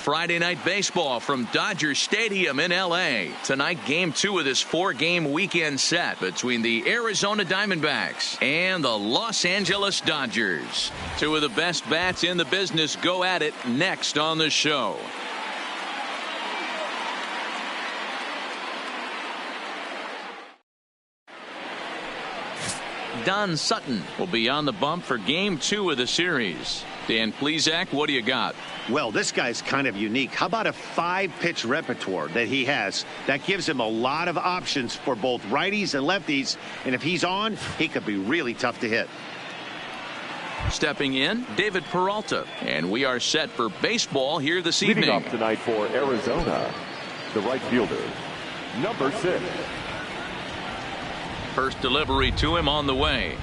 Friday night baseball from Dodger Stadium in L.A. Tonight, Game 2 of this 4-game weekend set between the Arizona Diamondbacks and the Los Angeles Dodgers. Two of the best bats in the business go at it next on the show. Don Sutton will be on the bump for Game 2 of the series. Dan Plesac, what do you got? Well, this guy's kind of unique. How about a 5-pitch repertoire that he has? That gives him a lot of options for both righties and lefties. And if he's on, he could be really tough to hit. Stepping in, David Peralta. And we are set for baseball here this evening. Leading off tonight for Arizona, the right fielder, number 6. First delivery to him on the way.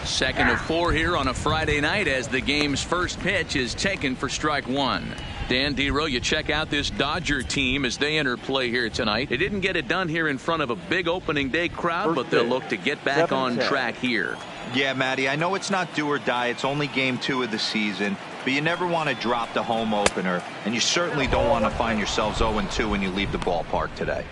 Second of 4 here on a Friday night as the game's first pitch is taken for strike 1. Dan Dero, you check out this Dodger team as they enter play here tonight. They didn't get it done here in front of a big opening day crowd, but they'll look to get back on track here. Yeah, Matty, I know it's not do or die. It's only Game 2 of the season, but you never want to drop the home opener, and you certainly don't want to find yourselves 0-2 when you leave the ballpark today.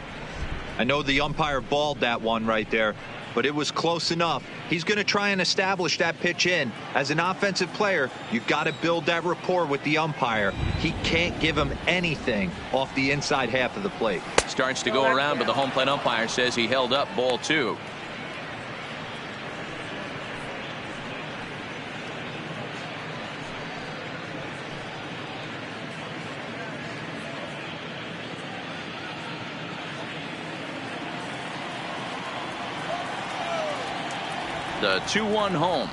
I know the umpire balled that one right there, but it was close enough. He's going to try and establish that pitch in. As an offensive player, you got to build that rapport with the umpire. He can't give him anything off the inside half of the plate. Starts to go around, but the home plate umpire says he held up ball 2. The 2-1 home.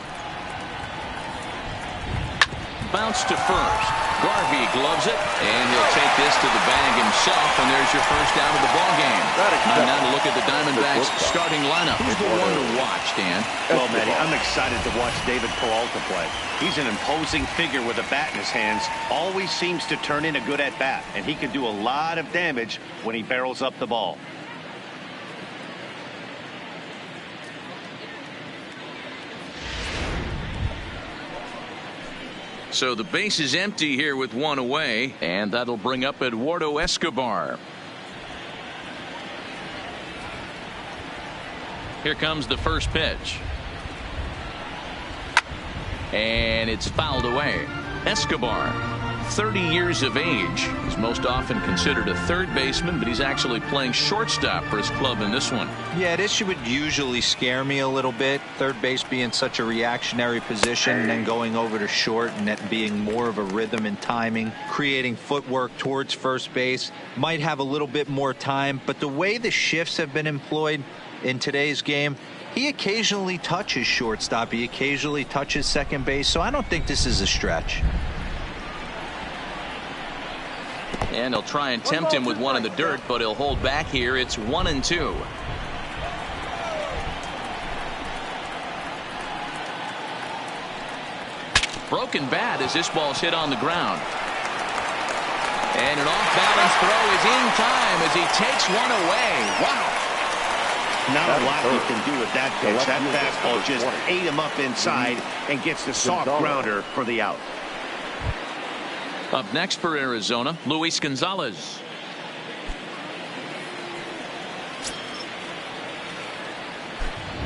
Bounce to first. Garvey gloves it, and he'll take this to the bag himself, and there's your first out of the ball game. Now to look at the Diamondbacks starting lineup. Who's the one to watch, Dan? Well, Matty, I'm excited to watch David Peralta play. He's an imposing figure with a bat in his hands. Always seems to turn in a good at-bat, and he can do a lot of damage when he barrels up the ball. So the base is empty here with 1 away, and that'll bring up Eduardo Escobar. Here comes the first pitch. And it's fouled away. Escobar, 30 years of age. He's most often considered a third baseman, but he's actually playing shortstop for his club in this one. Yeah, this would usually scare me a little bit. Third base being such a reactionary position, and then going over to short and that being more of a rhythm and timing, creating footwork towards first base. Might have a little bit more time, but the way the shifts have been employed in today's game, he occasionally touches shortstop. He occasionally touches second base, so I don't think this is a stretch. And he'll try and tempt him with one in the dirt, but he'll hold back here. It's 1-2. Broken bat as this ball's hit on the ground. And an off-balance throw is in time as he takes one away. Wow. Not a lot you can do with that pitch. That fastball just ate him up inside and gets the soft grounder for the out. Up next for Arizona, Luis Gonzalez.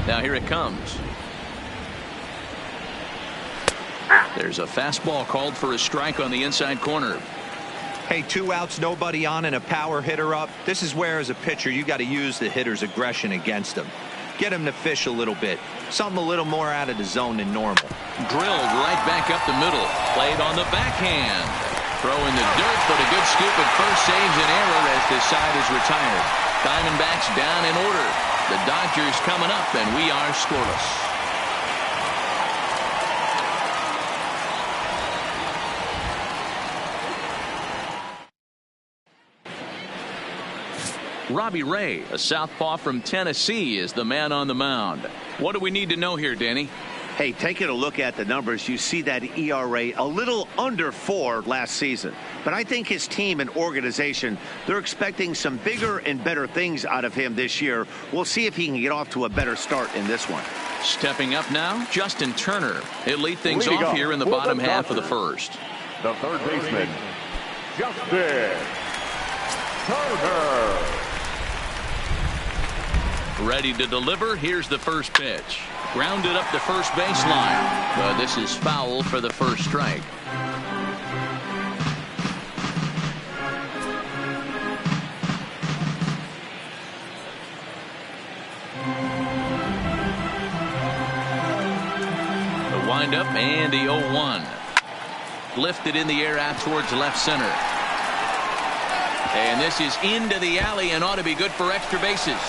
Now here it comes. There's a fastball called for a strike on the inside corner. Hey, 2 outs, nobody on, and a power hitter up. This is where, as a pitcher, you got to use the hitter's aggression against him. Get him to fish a little bit. Something a little more out of the zone than normal. Drilled right back up the middle. Played on the backhand. Throw in the dirt, but a good scoop at first saves an error as this side is retired. Diamondbacks down in order. The Dodgers coming up, and we are scoreless. Robbie Ray, a southpaw from Tennessee, is the man on the mound. What do we need to know here, Danny? Hey, taking a look at the numbers, you see that ERA a little under 4 last season. But I think his team and organization, they're expecting some bigger and better things out of him this year. We'll see if he can get off to a better start in this one. Stepping up now, Justin Turner. He'll lead things off here in the bottom half of the first. The third baseman, Justin Turner. Ready to deliver. Here's the first pitch. Grounded up the first baseline. But this is foul for the first strike. The windup and the 0-1. Lifted in the air out towards left center. And this is into the alley and ought to be good for extra bases.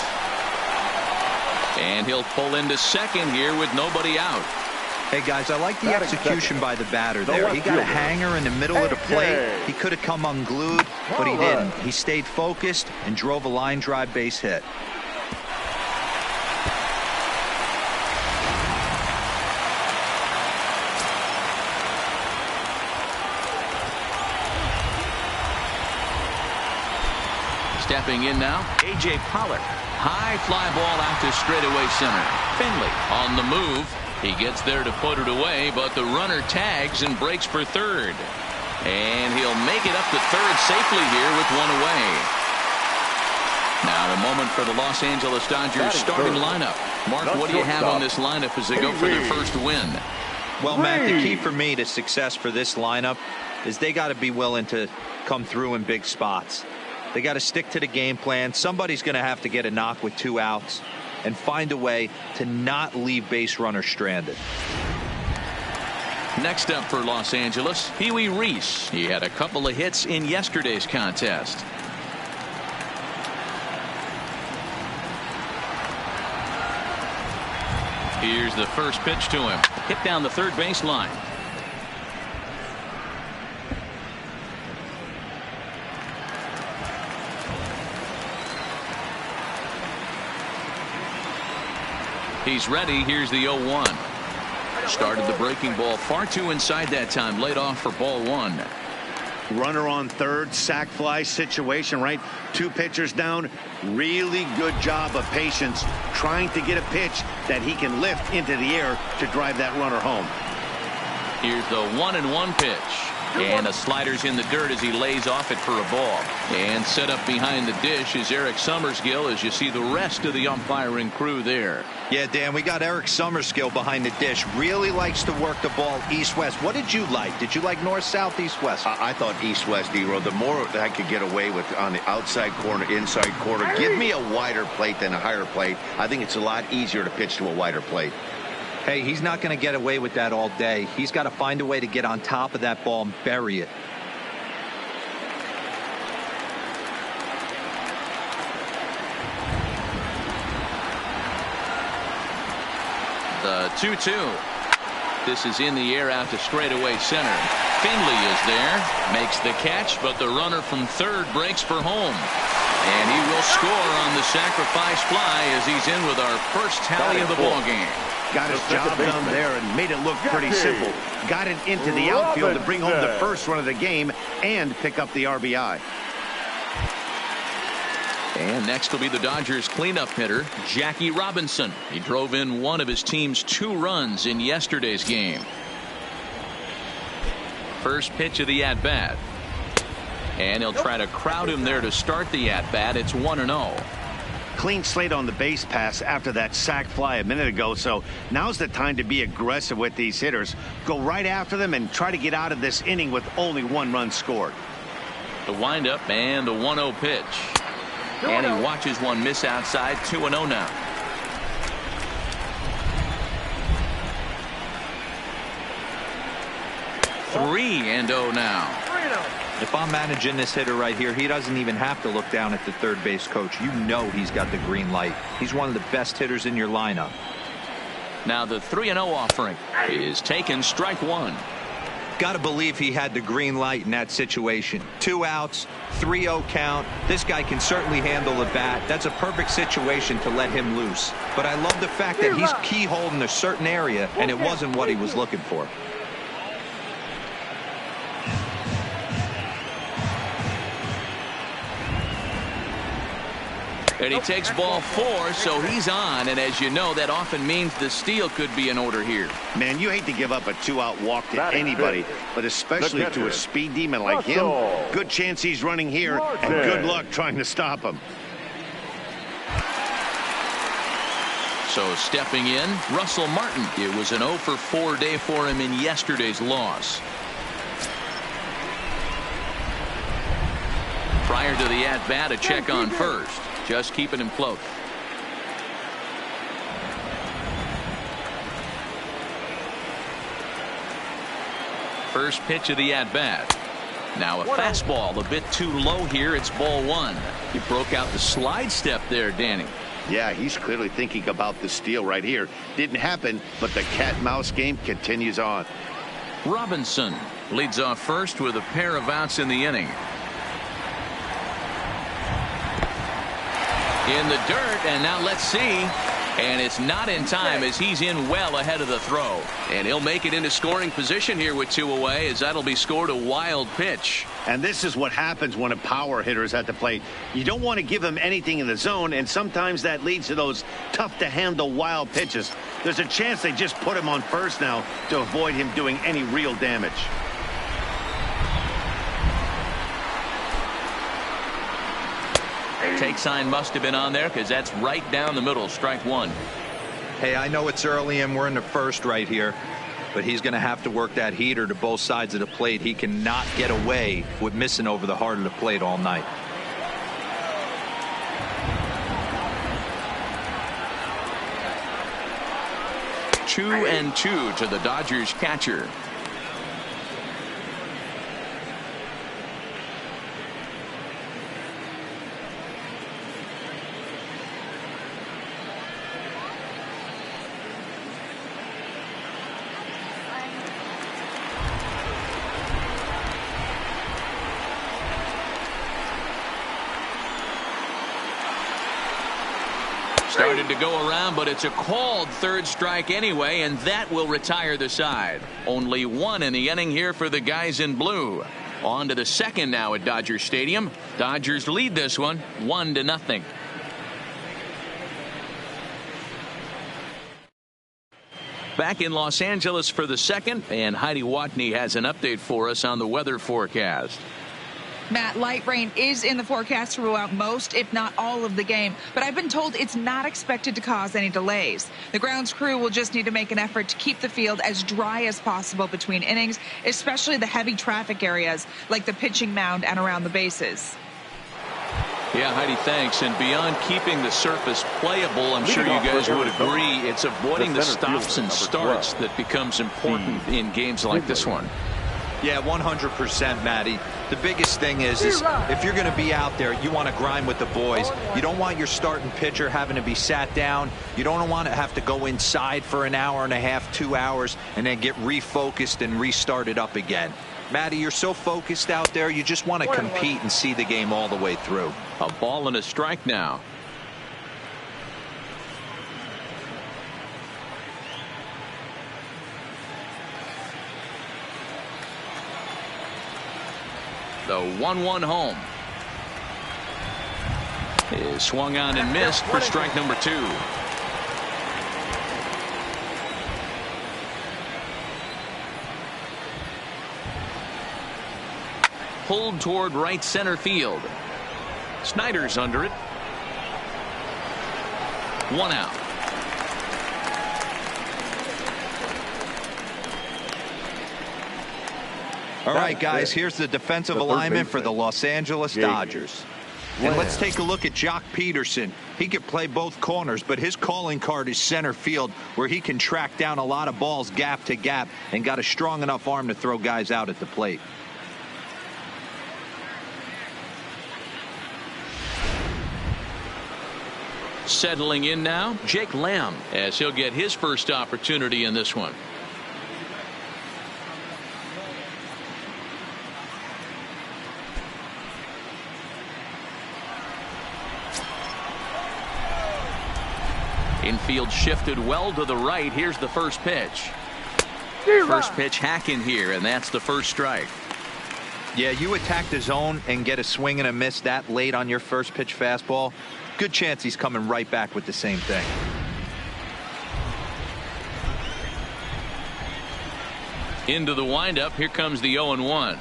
And he'll pull into second here with nobody out. Hey, guys, I like the execution by the batter there. He got a hanger in the middle of the plate. He could have come unglued, but he didn't. He stayed focused and drove a line drive base hit. Stepping in now, A.J. Pollock. High fly ball out to straightaway center. Finley on the move. He gets there to put it away, but the runner tags and breaks for third. And he'll make it up to third safely here with one away. Now a moment for the Los Angeles Dodgers starting lineup. Mark, what do you have on this lineup as they go for their first win? Well, Matt, the key for me to success for this lineup is they got to be willing to come through in big spots. They got to stick to the game plan. Somebody's going to have to get a knock with 2 outs and find a way to not leave base runners stranded. Next up for Los Angeles, Pee-wee Reese. He had a couple of hits in yesterday's contest. Here's the first pitch to him. Hit down the third baseline. He's ready. Here's the 0-1. Started the breaking ball far too inside that time. Laid off for ball 1. Runner on third, sac fly situation, right? 2 pitchers down. Really good job of patience trying to get a pitch that he can lift into the air to drive that runner home. Here's the 1-1 pitch. And the slider's in the dirt as he lays off it for a ball. And set up behind the dish is Eric Summerskill as you see the rest of the umpiring crew there. Yeah, Dan, we got Eric Summerskill behind the dish. Really likes to work the ball east-west. What did you like? Did you like north-south, east-west? I thought east-west, D-Row. The more I could get away with on the outside corner, inside corner. Give me a wider plate than a higher plate. I think it's a lot easier to pitch to a wider plate. Hey, he's not going to get away with that all day. He's got to find a way to get on top of that ball and bury it. The 2-2. This is in the air out to straightaway center. Finley is there. Makes the catch, but the runner from third breaks for home. And he will score on the sacrifice fly as he's in with our first tally of the ball game. Got his job done there and made it look pretty simple. Got it into the outfield to bring home the first run of the game and pick up the RBI. And next will be the Dodgers cleanup hitter, Jackie Robinson. He drove in one of his team's 2 runs in yesterday's game. First pitch of the at-bat. And he'll try to crowd him there to start the at-bat. It's 1-0. Clean slate on the base pass after that sac fly a minute ago, so now's the time to be aggressive with these hitters. Go right after them and try to get out of this inning with only 1 run scored. The windup and the 1-0 pitch. And he watches one miss outside. 2-0 now. Three and 0 now. If I'm managing this hitter right here, he doesn't even have to look down at the third base coach. You know he's got the green light. He's one of the best hitters in your lineup. Now the 3-0 offering is taken. Strike 1. Got to believe he had the green light in that situation. 2 outs, 3-0 count. This guy can certainly handle the bat. That's a perfect situation to let him loose. But I love the fact that he's keyholed a certain area, and it wasn't what he was looking for. And he takes ball 4, so he's on. And as you know, that often means the steal could be in order here. Man, you hate to give up a 2-out walk to anybody, but especially to a speed demon like him. Good chance he's running here, and good luck trying to stop him. So stepping in, Russell Martin. It was an 0 for 4 day for him in yesterday's loss. Prior to the at-bat, a check on first. Just keeping him close. First pitch of the at-bat. Now a fastball a bit too low here. It's ball 1. He broke out the slide step there, Danny. Yeah, he's clearly thinking about the steal right here. Didn't happen, but the cat-mouse game continues on. Robinson leads off first with a pair of outs in the inning. In the dirt, and now let's see. And it's not in time as he's in well ahead of the throw. And he'll make it into scoring position here with 2 away, as that'll be scored a wild pitch. And this is what happens when a power hitter is at the plate. You don't want to give him anything in the zone, and sometimes that leads to those tough-to-handle wild pitches. There's a chance they just put him on first now to avoid him doing any real damage. Take sign must have been on there because that's right down the middle. Strike 1. Hey, I know it's early and we're in the first right here, but he's going to have to work that heater to both sides of the plate. He cannot get away with missing over the heart of the plate all night. Two and 2 to the Dodgers catcher. Started to go around, but it's a called third strike anyway, and that will retire the side. Only 1 in the inning here for the guys in blue. On to the second now at Dodger Stadium. Dodgers lead this one 1-0. Back in Los Angeles for the second, and Heidi Watney has an update for us on the weather forecast. Matt, light rain is in the forecast throughout most, if not all, of the game, but I've been told it's not expected to cause any delays. The grounds crew will just need to make an effort to keep the field as dry as possible between innings, especially the heavy traffic areas like the pitching mound and around the bases. Yeah, Heidi, thanks. And beyond keeping the surface playable, I'm sure you guys would agree, it's avoiding the stops and starts that becomes important in games like this one. Yeah, 100%, Matty. The biggest thing is if you're going to be out there, you want to grind with the boys. You don't want your starting pitcher having to be sat down. You don't want to have to go inside for an hour and a half, 2 hours, and then get refocused and restarted up again. Matty, you're so focused out there, you just want to compete and see the game all the way through. A ball and a strike now. The 1-1 home is swung on and missed for strike number 2. Pulled toward right center field. Snyder's under it. 1 out. All right, guys, here's the defensive alignment for the Los Angeles Dodgers. And let's take a look at Jock Peterson. He can play both corners, but his calling card is center field, where he can track down a lot of balls gap to gap and got a strong enough arm to throw guys out at the plate. Settling in now, Jake Lamb, as he'll get his first opportunity in this one. Infield shifted well to the right. Here's the first pitch. First pitch hacking here, and that's the first strike. Yeah, you attack the zone and get a swing and a miss that late on your first pitch fastball. good chance he's coming right back with the same thing. Into the windup. Here comes the 0-1.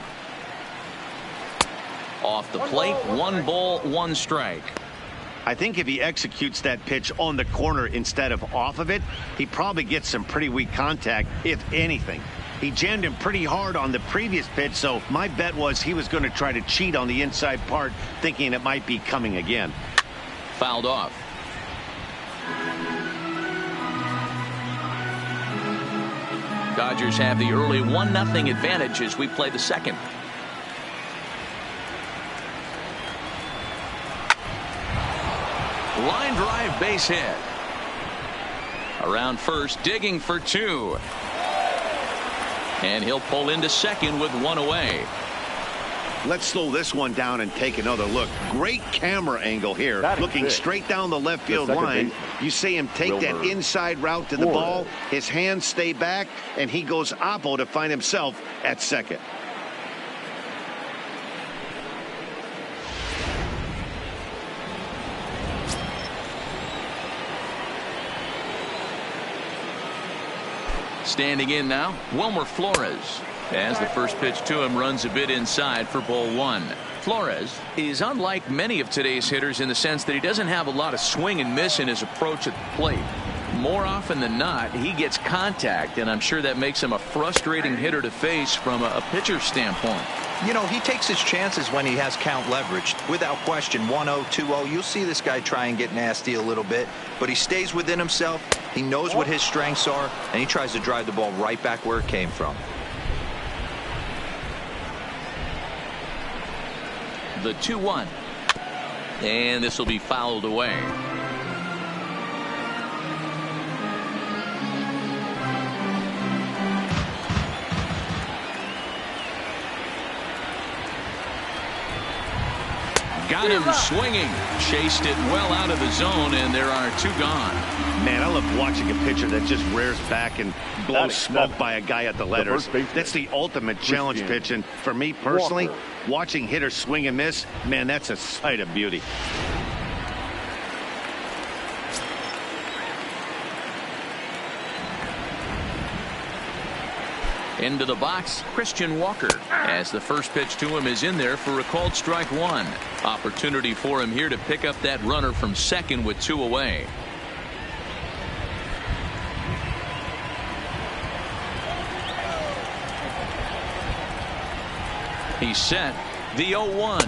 Off the plate, 1 ball, 1 strike. I think if he executes that pitch on the corner instead of off of it, he probably gets some pretty weak contact, if anything. He jammed him pretty hard on the previous pitch, so my bet was he was going to try to cheat on the inside part, thinking it might be coming again. Fouled off. Dodgers have the early 1-0 advantage as we play the second. Line drive, base hit. Around first, digging for 2. And he'll pull into second with 1 away. Let's slow this one down and take another look. Great camera angle here. Looking straight down the left field line. You see him take that inside route to the ball. His hands stay back, and he goes oppo to find himself at second. Standing in now, Wilmer Flores. As the first pitch to him runs a bit inside for ball 1. Flores is unlike many of today's hitters in the sense that he doesn't have a lot of swing and miss in his approach at the plate. More often than not, he gets contact, and I'm sure that makes him a frustrating hitter to face from a pitcher's standpoint. You know, he takes his chances when he has count leveraged. Without question, 1-0, 2-0. You'll see this guy try and get nasty a little bit, but he stays within himself. He knows what his strengths are, and he tries to drive the ball right back where it came from. The 2-1. And this will be fouled away. Got him swinging. Chased it well out of the zone, and there are 2 gone. Man, I love watching a pitcher that just rears back and blows smoke by a guy at the letters. That's the ultimate challenge pitch, and for me personally, watching hitters swing and miss, man, that's a sight of beauty. Into the box, Christian Walker, as the first pitch to him is in there for a called strike 1. Opportunity for him here to pick up that runner from second with 2 away. He's set. The 0-1.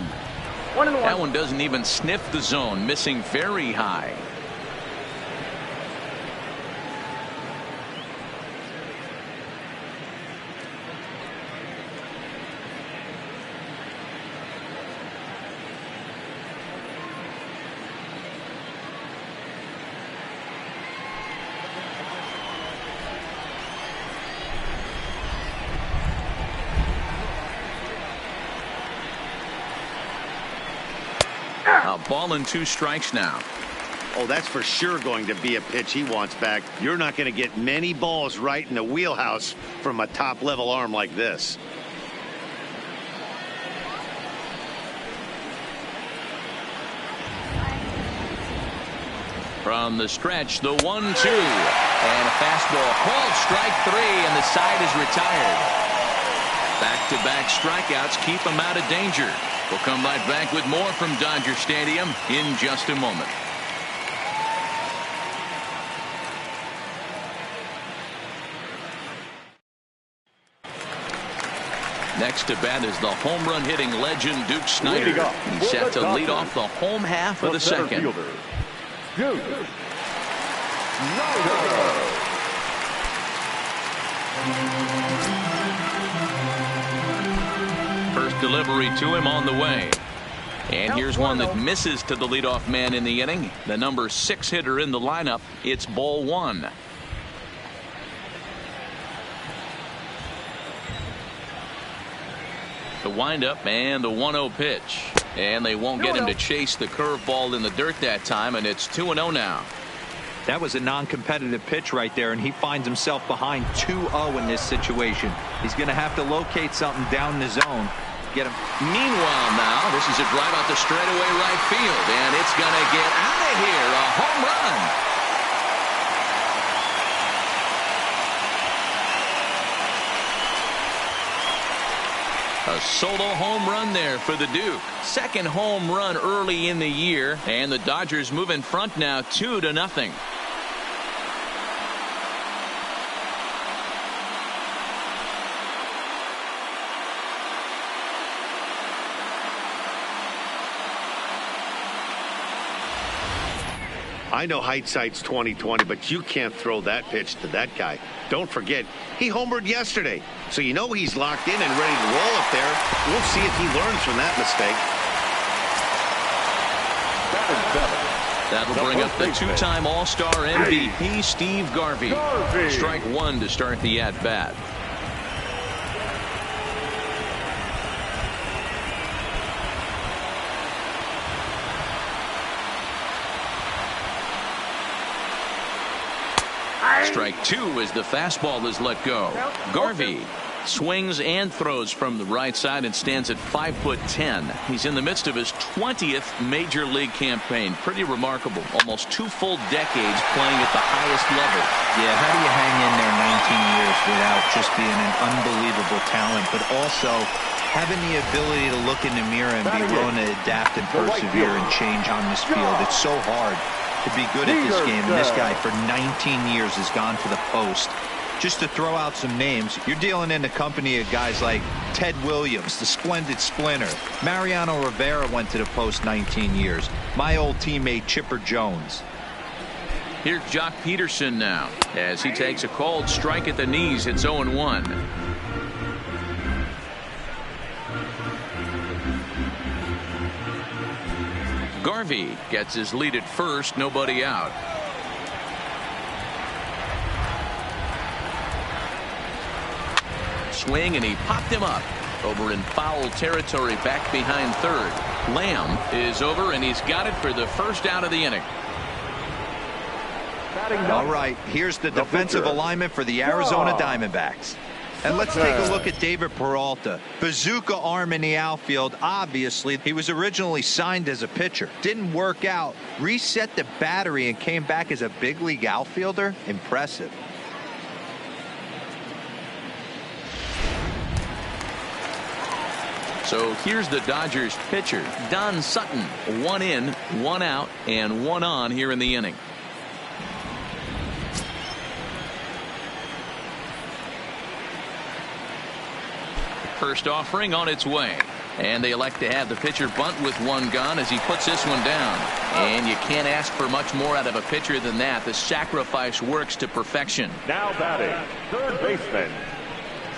That one doesn't even sniff the zone, missing very high. A ball and 2 strikes now. Oh, that's for sure going to be a pitch he wants back. You're not going to get many balls right in the wheelhouse from a top-level arm like this. From the stretch, the 1-2. And a fastball called strike 3, and the side is retired. Back-to-back strikeouts keep him out of danger. We'll come right back with more from Dodger Stadium in just a moment. Next to bat is the home run hitting legend Duke Snider. He's set to lead off the home half of the second. Duke Snider. First delivery to him on the way. And here's one that misses to the leadoff man in the inning. The number 6 hitter in the lineup. It's ball 1. The windup and the 1-0 pitch. And they won't get him to chase the curveball in the dirt that time, and it's 2-0 now. That was a non-competitive pitch right there, and he finds himself behind 2-0 in this situation. He's going to have to locate something down the zone. Get him. Meanwhile now, this is a drive out the straightaway right field, and it's going to get out of here. A home run. A solo home run there for the Duke. Second home run early in the year, and the Dodgers move in front now 2-0. I know hindsight's 20/20, but you can't throw that pitch to that guy. Don't forget, he homered yesterday, so you know he's locked in and ready to roll up there. We'll see if he learns from that mistake. That'll bring up the two-time All-Star MVP, Steve Garvey. Strike one to start the at-bat. Strike two as the fastball is let go. Garvey swings and throws from the right side and stands at 5'10". He's in the midst of his 20th major league campaign. Pretty remarkable. Almost 2 full decades playing at the highest level. Yeah, how do you hang in there 19 years without just being an unbelievable talent, but also having the ability to look in the mirror and be willing to adapt and persevere and change on this field? It's so hard to be good at this game, and this guy for 19 years has gone to the post. Just to throw out some names, you're dealing in the company of guys like Ted Williams, the splendid splinter. Mariano Rivera went to the post 19 years. My old teammate Chipper Jones. Here's Jock Peterson now as he takes a cold strike at the knees. It's 0-1. Garvey gets his lead at first, nobody out. Swing, and he popped him up over in foul territory back behind third. Lamb is over, and he's got it for the first out of the inning. All right, here's the defensive alignment for the Arizona Diamondbacks. And let's take a look at David Peralta. Bazooka arm in the outfield. Obviously, he was originally signed as a pitcher. Didn't work out. Reset the battery and came back as a big league outfielder. Impressive. So here's the Dodgers pitcher, Don Sutton. 1 in, 1 out, and 1 on here in the inning. First offering on its way, and they elect to have the pitcher bunt with 1 gone as he puts this one down. And you can't ask for much more out of a pitcher than that. The sacrifice works to perfection. Now batting, third baseman,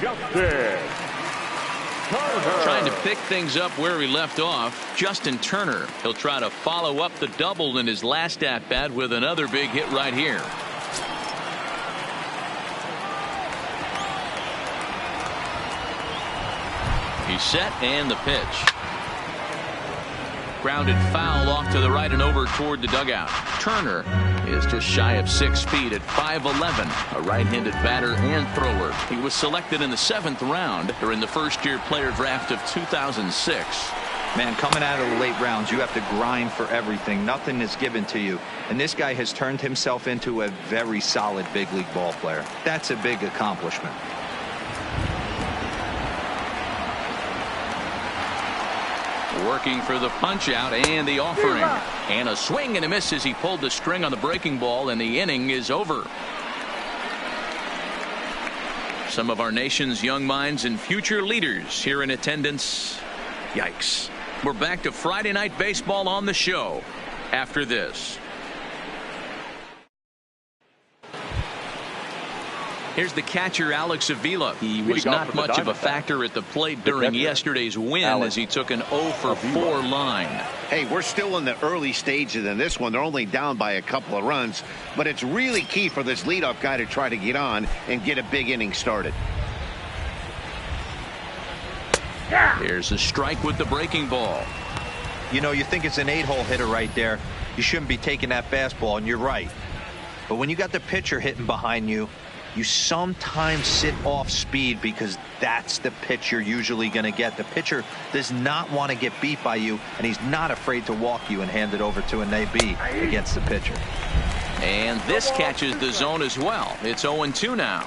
Justin Turner. Trying to pick things up where he left off, Justin Turner. He'll try to follow up the double in his last at bat with another big hit right here. He's set, and the pitch. Grounded foul off to the right and over toward the dugout. Turner is just shy of 6 feet at 5'11", a right-handed batter and thrower. He was selected in the 7th round during the first-year player draft of 2006. Man, coming out of the late rounds, you have to grind for everything. Nothing is given to you. And this guy has turned himself into a very solid big league ball player. That's a big accomplishment. Working for the punch out and the offering, and a swing and a miss as he pulled the string on the breaking ball, and the inning is over. Some of our nation's young minds and future leaders here in attendance. Yikes. We're back to Friday night baseball on the show after this. Here's the catcher, Alex Avila. He was not much of a factor at the plate during yesterday's win as he took an 0-for-4 line. Hey, we're still in the early stages in this one. They're only down by a couple of runs, but it's really key for this leadoff guy to try to get on and get a big inning started. Here's a strike with the breaking ball. You know, you think it's an 8-hole hitter right there. You shouldn't be taking that fastball, and you're right. But when you got the pitcher hitting behind you, you sometimes sit off speed because that's the pitch you're usually going to get. The pitcher does not want to get beat by you, and he's not afraid to walk you and hand it over to an AB against the pitcher. And this catches the zone as well. It's 0-2 now.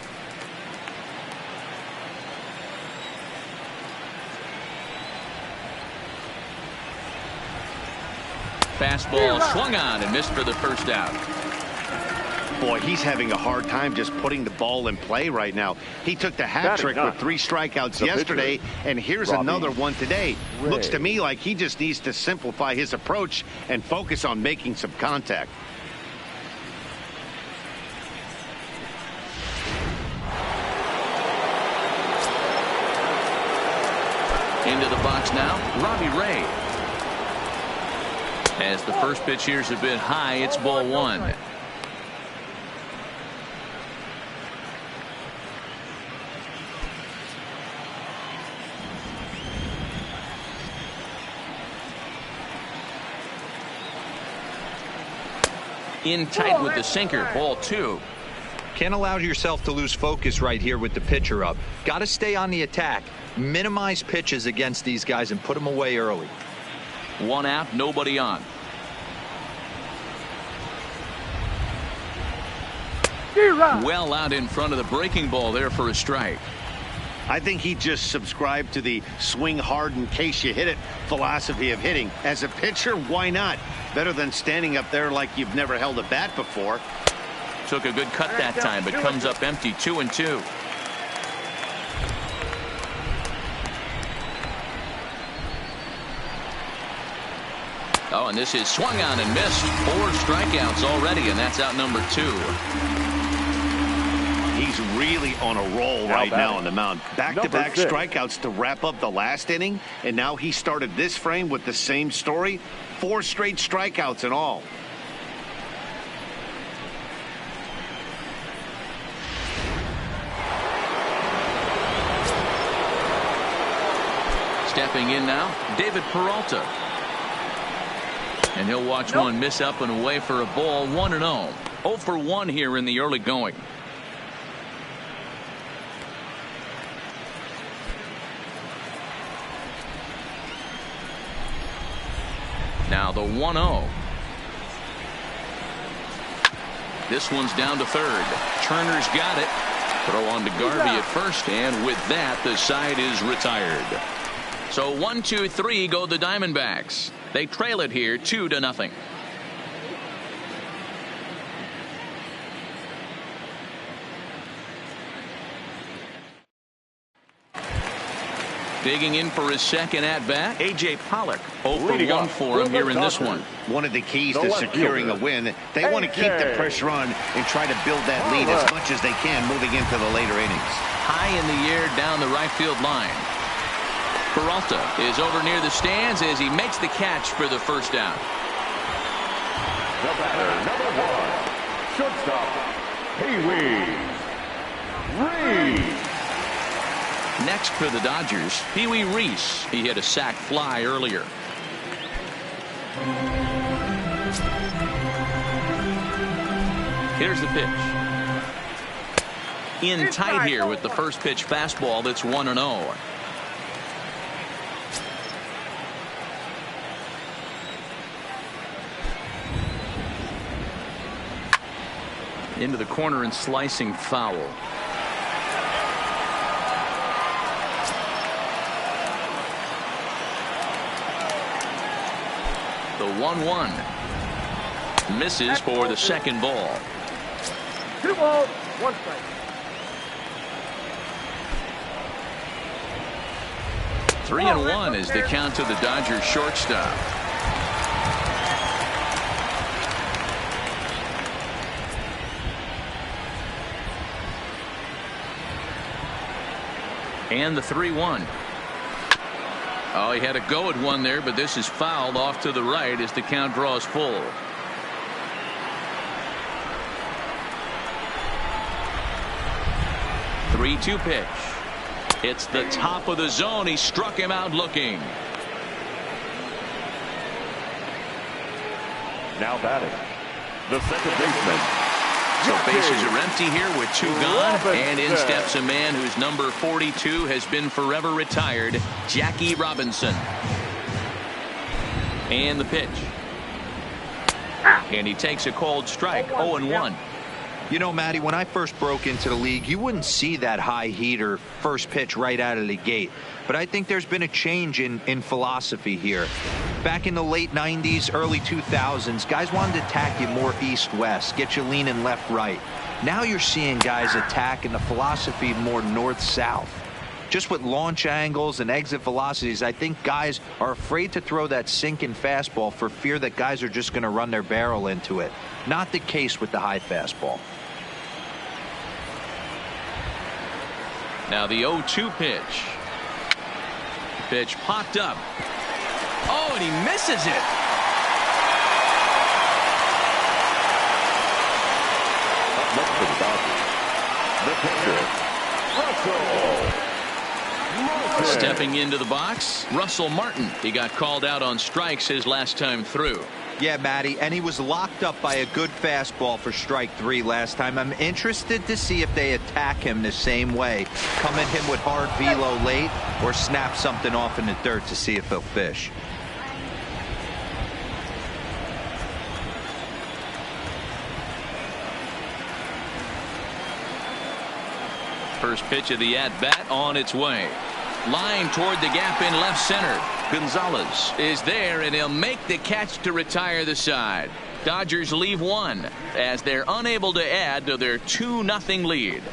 Fastball swung on and missed for the first out. Boy, he's having a hard time just putting the ball in play right now. He took the hat trick with 3 strikeouts yesterday, and here's another one today. Looks to me like he just needs to simplify his approach and focus on making some contact. Into the box now, Robbie Ray. As the first pitch here's a bit high, it's ball 1. In tight with the sinker, ball 2. Can't allow yourself to lose focus right here with the pitcher up. Got to stay on the attack. Minimize pitches against these guys and put them away early. 1 out, nobody on. Well out in front of the breaking ball there for a strike. I think he just subscribed to the swing hard in case you hit it philosophy of hitting. As a pitcher, why not? Better than standing up there like you've never held a bat before. Took a good cut that time, but comes up empty. 2-2. Oh, and this is swung on and missed. 4 strikeouts already, and that's out number 2. He's really on a roll right now on the mound. Back-to-back strikeouts to wrap up the last inning, and now he started this frame with the same story. 4 straight strikeouts in all. Stepping in now, David Peralta. And he'll watch one miss up and away for a ball. 1-0. 0 for 1 here in the early going. Now the 1-0. This one's down to third. Turner's got it. Throw on to Garvey at first, and with that, the side is retired. So 1-2-3 go the Diamondbacks. They trail it here 2-0. Digging in for his second at-bat, A.J. Pollock. 0 for 1 for him here in this one. One of the keys to securing a win, they want to keep the pressure on and try to build that lead as much as they can moving into the later innings. High in the air down the right field line. Peralta is over near the stands as he makes the catch for the first out. The batter, number 1, shortstop, Pee-wee Reese. Next for the Dodgers, Pee-wee Reese. He hit a sac fly earlier. Here's the pitch. In tight here with the first pitch fastball that's 1-0. Into the corner and slicing foul. The 1-1 misses for the second ball. 2 balls, 1 strike. 3-1 is the count to the Dodgers shortstop. And the 3-1. Oh, he had a go at one there, but this is fouled off to the right as the count draws full. The 3-2 pitch. It's the top of the zone. He struck him out looking. Now batting, the second baseman, So bases are empty here with 2 gone, and in steps a man whose number 42 has been forever retired, Jackie Robinson. And the pitch. And he takes a cold strike, 0-1. You know, Matty, when I first broke into the league, you wouldn't see that high heater first pitch right out of the gate. But I think there's been a change in philosophy here. Back in the late 90s, early 2000s, guys wanted to attack you more east-west, get you leaning left-right. Now you're seeing guys attack in the philosophy more north-south. Just with launch angles and exit velocities, I think guys are afraid to throw that sinking fastball for fear that guys are just going to run their barrel into it. Not the case with the high fastball. Now the 0-2 pitch. Pitch popped up. Oh, and he misses it. Up next for the Dodgers, the pitcher, Russell. Stepping into the box, Russell Martin. He got called out on strikes his last time through. Yeah, Matty, and he was locked up by a good fastball for strike 3 last time. I'm interested to see if they attack him the same way. Come at him with hard velo late or snap something off in the dirt to see if he'll fish. First pitch of the at-bat on its way. Line toward the gap in left center. Gonzalez is there, and he'll make the catch to retire the side. Dodgers leave 1 as they're unable to add to their 2-0 lead.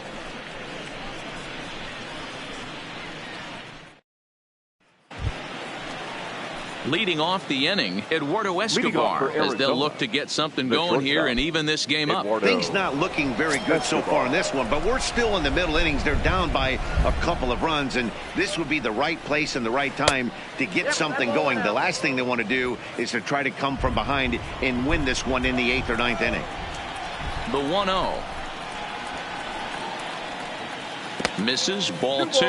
Leading off the inning, Eduardo Escobar, as they'll look to get something going here and even this game up. Things not looking very good so far in this one, but we're still in the middle innings. They're down by a couple of runs, and this would be the right place and the right time to get something going. The last thing they want to do is to try to come from behind and win this one in the 8th or 9th inning. The 1-0. Misses, ball 2.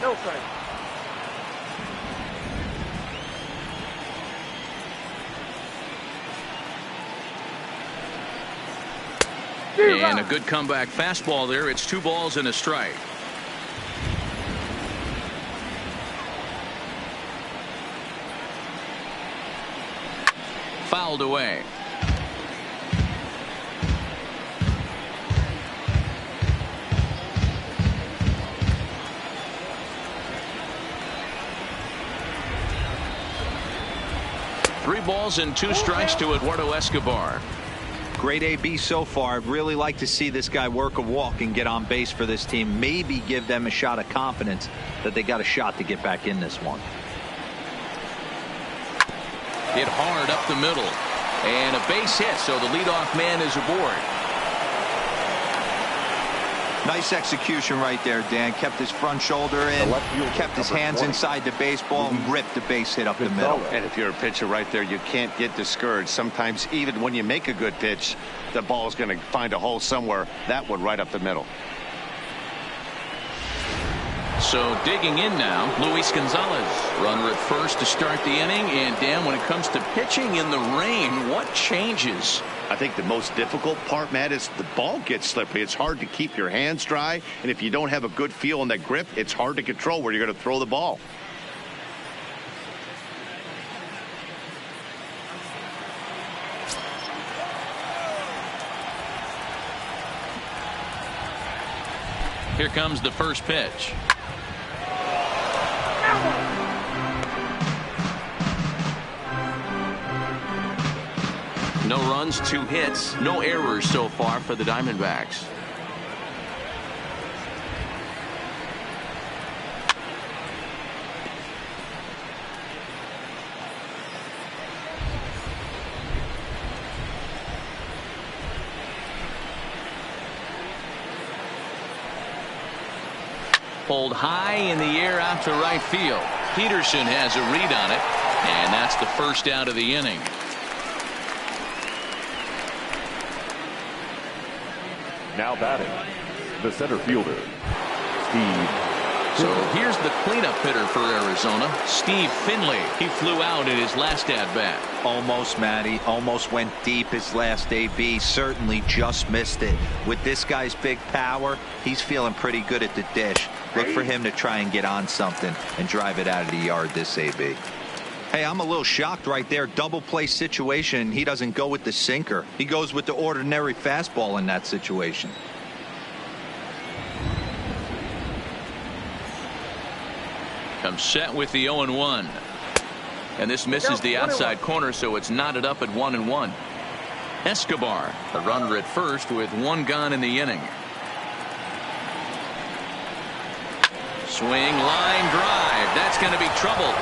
No strike. And a good comeback fastball there. It's 2 balls and a strike. Fouled away. Three balls and 2 strikes to Eduardo Escobar. Great AB so far. I'd really like to see this guy work a walk and get on base for this team. Maybe give them a shot of confidence that they got a shot to get back in this one. Hit hard up the middle. And a base hit, so the leadoff man is aboard. Nice execution right there, Dan. Kept his front shoulder in, kept his hands inside the baseball, and ripped the base hit up the middle. And if you're a pitcher right there, you can't get discouraged. Sometimes even when you make a good pitch, the ball is going to find a hole somewhere. That one right up the middle. So digging in now, Luis Gonzalez. Runner at first to start the inning. And Dan, when it comes to pitching in the rain, what changes? I think the most difficult part, Matt, is the ball gets slippery. It's hard to keep your hands dry. And if you don't have a good feel on that grip, it's hard to control where you're going to throw the ball. Here comes the first pitch. No runs, 2 hits, no errors so far for the Diamondbacks. Pulled high in the air out to right field. Peterson has a read on it, and that's the first out of the inning. Now batting, the center fielder, Steve So here's the cleanup hitter for Arizona, Steve Finley. He flew out in his last at-bat. Almost, Matty. Almost went deep his last AB. Certainly just missed it. With this guy's big power, he's feeling pretty good at the dish. Look for him to try and get on something and drive it out of the yard this AB. Hey, I'm a little shocked right there. Double play situation. He doesn't go with the sinker. He goes with the ordinary fastball in that situation. Comes set with the 0-1. And this misses the outside corner, so it's knotted up at 1-1. Escobar, the runner at first with one gone in the inning. Swing, line drive. That's going to be trouble.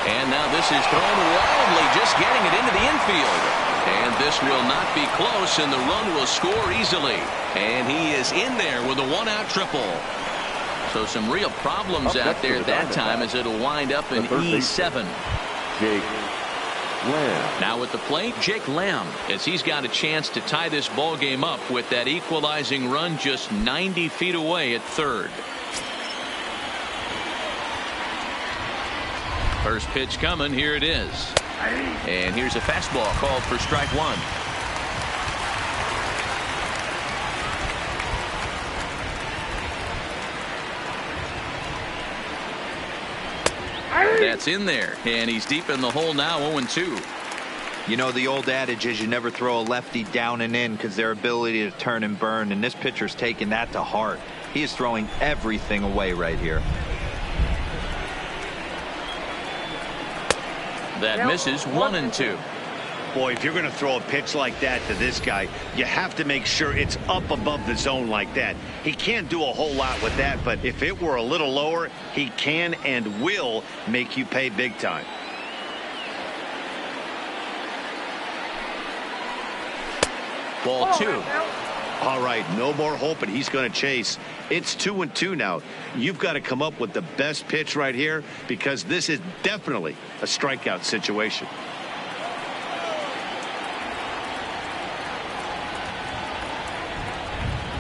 And now this is thrown wildly, just getting it into the infield. And this will not be close, and the run will score easily. And he is in there with a one-out triple. So some real problems out there at that time, as it'll wind up in E7. Jake Lamb. Now at the plate, Jake Lamb, as he's got a chance to tie this ball game up with that equalizing run just 90 feet away at third. First pitch coming. Here it is. And here's a fastball called for strike one. That's in there, and he's deep in the hole now, 0-2. You know, the old adage is you never throw a lefty down and in because their ability to turn and burn, and this pitcher's taking that to heart. He is throwing everything away right here. That misses, 1-2. Boy, if you're going to throw a pitch like that to this guy, you have to make sure it's up above the zone like that. He can't do a whole lot with that, but if it were a little lower, he can and will make you pay big time. Ball two. All right, no more hoping he's going to chase. It's 2-2 now. You've got to come up with the best pitch right here, because this is definitely a strikeout situation.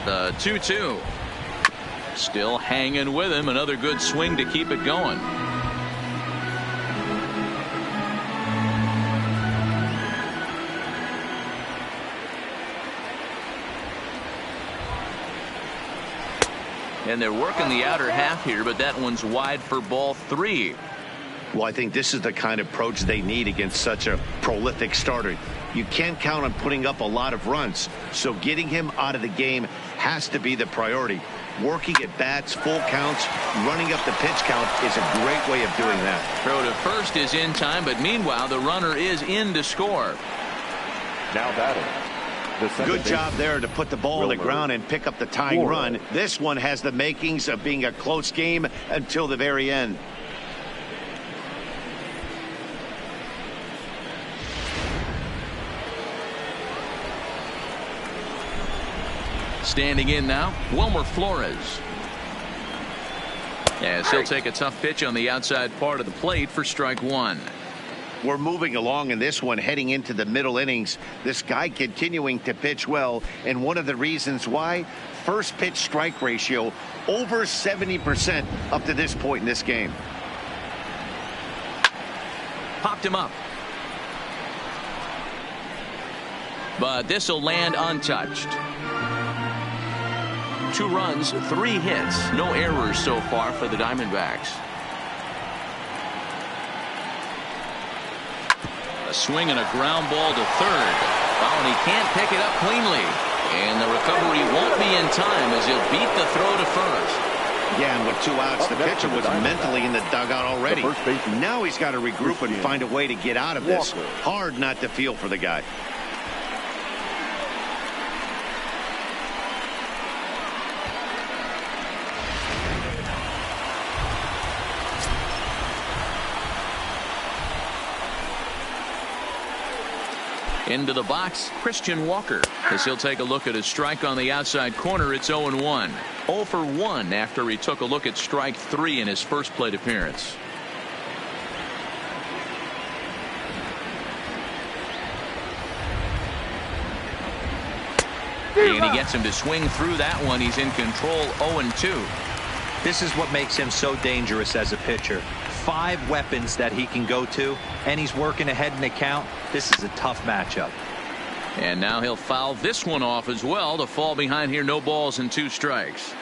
The 2-2. Still hanging with him. Another good swing to keep it going. And they're working the outer half here, but that one's wide for ball three. Well, I think this is the kind of approach they need against such a prolific starter. You can't count on putting up a lot of runs, so getting him out of the game has to be the priority. Working at bats, full counts, running up the pitch count is a great way of doing that. Throw to first is in time, but meanwhile the runner is in to score. Now batting. Good job there to put the ball on the ground and pick up the tying run. This one has the makings of being a close game until the very end. Standing in now, Wilmer Flores. As he'll take a tough pitch on the outside part of the plate for strike one. We're moving along in this one, heading into the middle innings. This guy continuing to pitch well, and one of the reasons why, first pitch strike ratio over 70% up to this point in this game. Popped him up. But this will land untouched. 2 runs, 3 hits, no errors so far for the Diamondbacks. A swing and a ground ball to third. Oh, and he can't pick it up cleanly. And the recovery won't be in time as he'll beat the throw to first. Yeah, and with 2 outs, the pitcher was mentally in the dugout already. Now he's got to regroup and find a way to get out of this. Hard not to feel for the guy. Into the box, Christian Walker, as he'll take a look at a strike on the outside corner. It's 0-1. 0 for 1 after he took a look at strike 3 in his first plate appearance. And he gets him to swing through that one. He's in control, 0-2. This is what makes him so dangerous as a pitcher. 5 weapons that he can go to, and he's working ahead in the count. This is a tough matchup. And now he'll foul this one off as well to fall behind here. No balls and 2 strikes.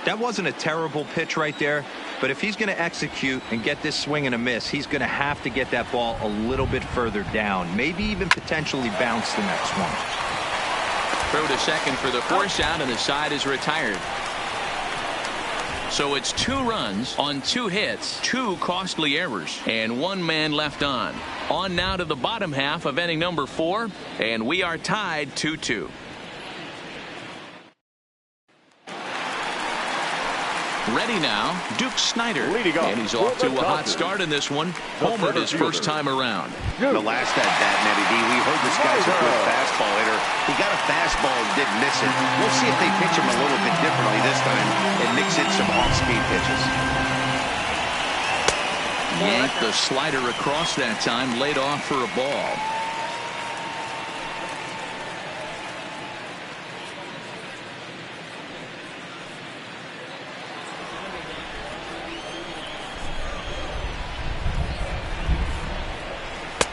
That wasn't a terrible pitch right there, but if he's going to execute and get this swing and a miss, he's going to have to get that ball a little bit further down, maybe even potentially bounce the next one. Throw to second for the force out, and the side is retired. So it's 2 runs on 2 hits, 2 costly errors, and 1 man left on. On now to the bottom half of inning number 4, and we are tied 2-2. Ready now, Duke Snider, and he's off to a hot start in this one. Homered his first time around. The last at bat, Matty D, we heard this guy's a good fastball hitter. He got a fastball and didn't miss it. We'll see if they pitch him a little bit differently this time and mix in some off-speed pitches. Yanked the slider across that time, laid off for a ball.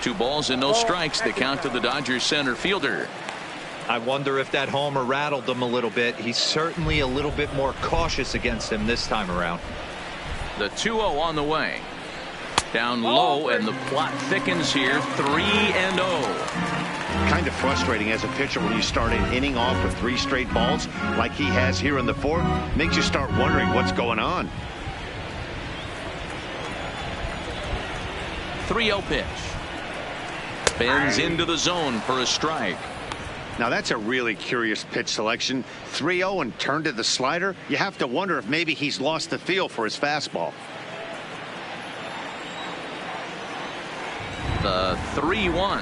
Two balls and no strikes. The count to the Dodgers center fielder. I wonder if that homer rattled him a little bit. He's certainly a little bit more cautious against him this time around. The 2-0 on the way. Down low, and the plot thickens here. 3-0. Kind of frustrating as a pitcher when you start an inning off with 3 straight balls like he has here in the 4th. Makes you start wondering what's going on. 3-0 pitch. Bends into the zone for a strike. Now that's a really curious pitch selection. 3-0 and turned to the slider. You have to wonder if maybe he's lost the feel for his fastball. The 3-1.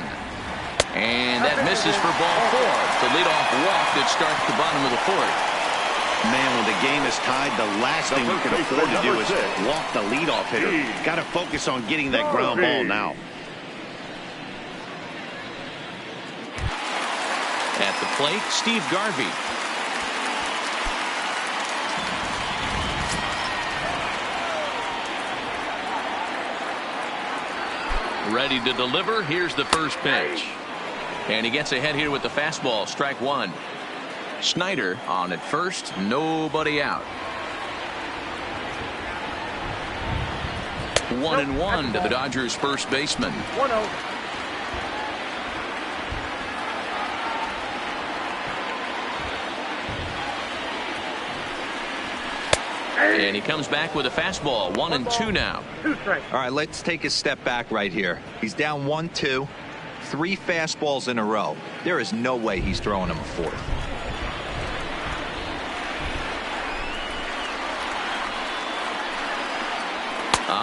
And that misses for ball 4. The leadoff walk that starts the bottom of the 4th. Man, when the game is tied, the last thing you can afford to do is walk the leadoff hitter. Got to focus on getting that ground ball now. At the plate, Steve Garvey. Ready to deliver. Here's the first pitch. And he gets ahead here with the fastball. Strike 1. Snider on at first. Nobody out. 1-1 to the Dodgers first baseman. 1-0. And he comes back with a fastball. 1-2 now. 2 strikes. All right, let's take a step back right here. He's down 1-2, 3 fastballs in a row. There is no way he's throwing him a 4th.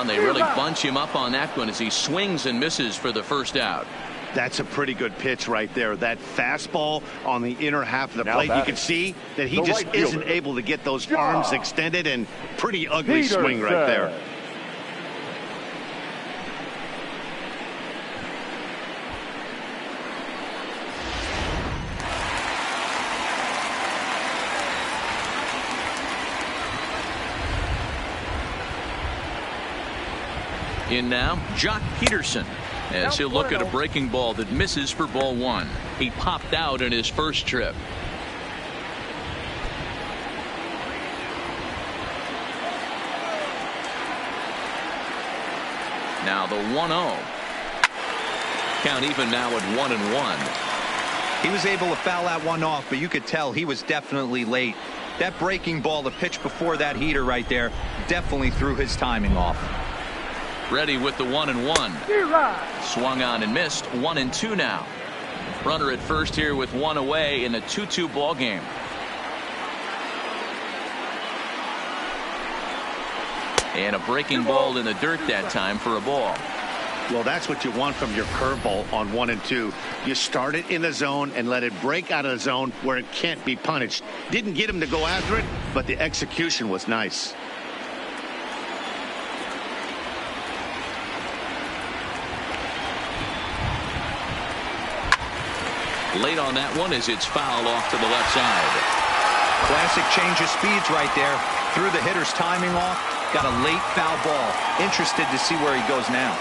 They really bunch him up on that one as he swings and misses for the first out. That's a pretty good pitch right there. That fastball on the inner half of the plate. You can see that he just isn't able to get those arms extended, and pretty ugly swing right there. In now, Jock Peterson, as he'll look at a breaking ball that misses for ball 1. He popped out in his first trip. Now the 1-0. Count even now at 1-1. He was able to foul that one off, but you could tell he was definitely late. That breaking ball, the pitch before that heater right there, definitely threw his timing off. Ready with the 1-1. Swung on and missed. 1-2 now. Runner at first here with 1 away in a 2-2 ball game. And a breaking ball in the dirt that time for a ball. Well, that's what you want from your curveball on 1 and 2. You start it in the zone and let it break out of the zone where it can't be punished. Didn't get him to go after it, but the execution was nice. Late on that one as it's fouled off to the left side. Classic change of speeds right there. Threw the hitter's timing off. Got a late foul ball. Interested to see where he goes now.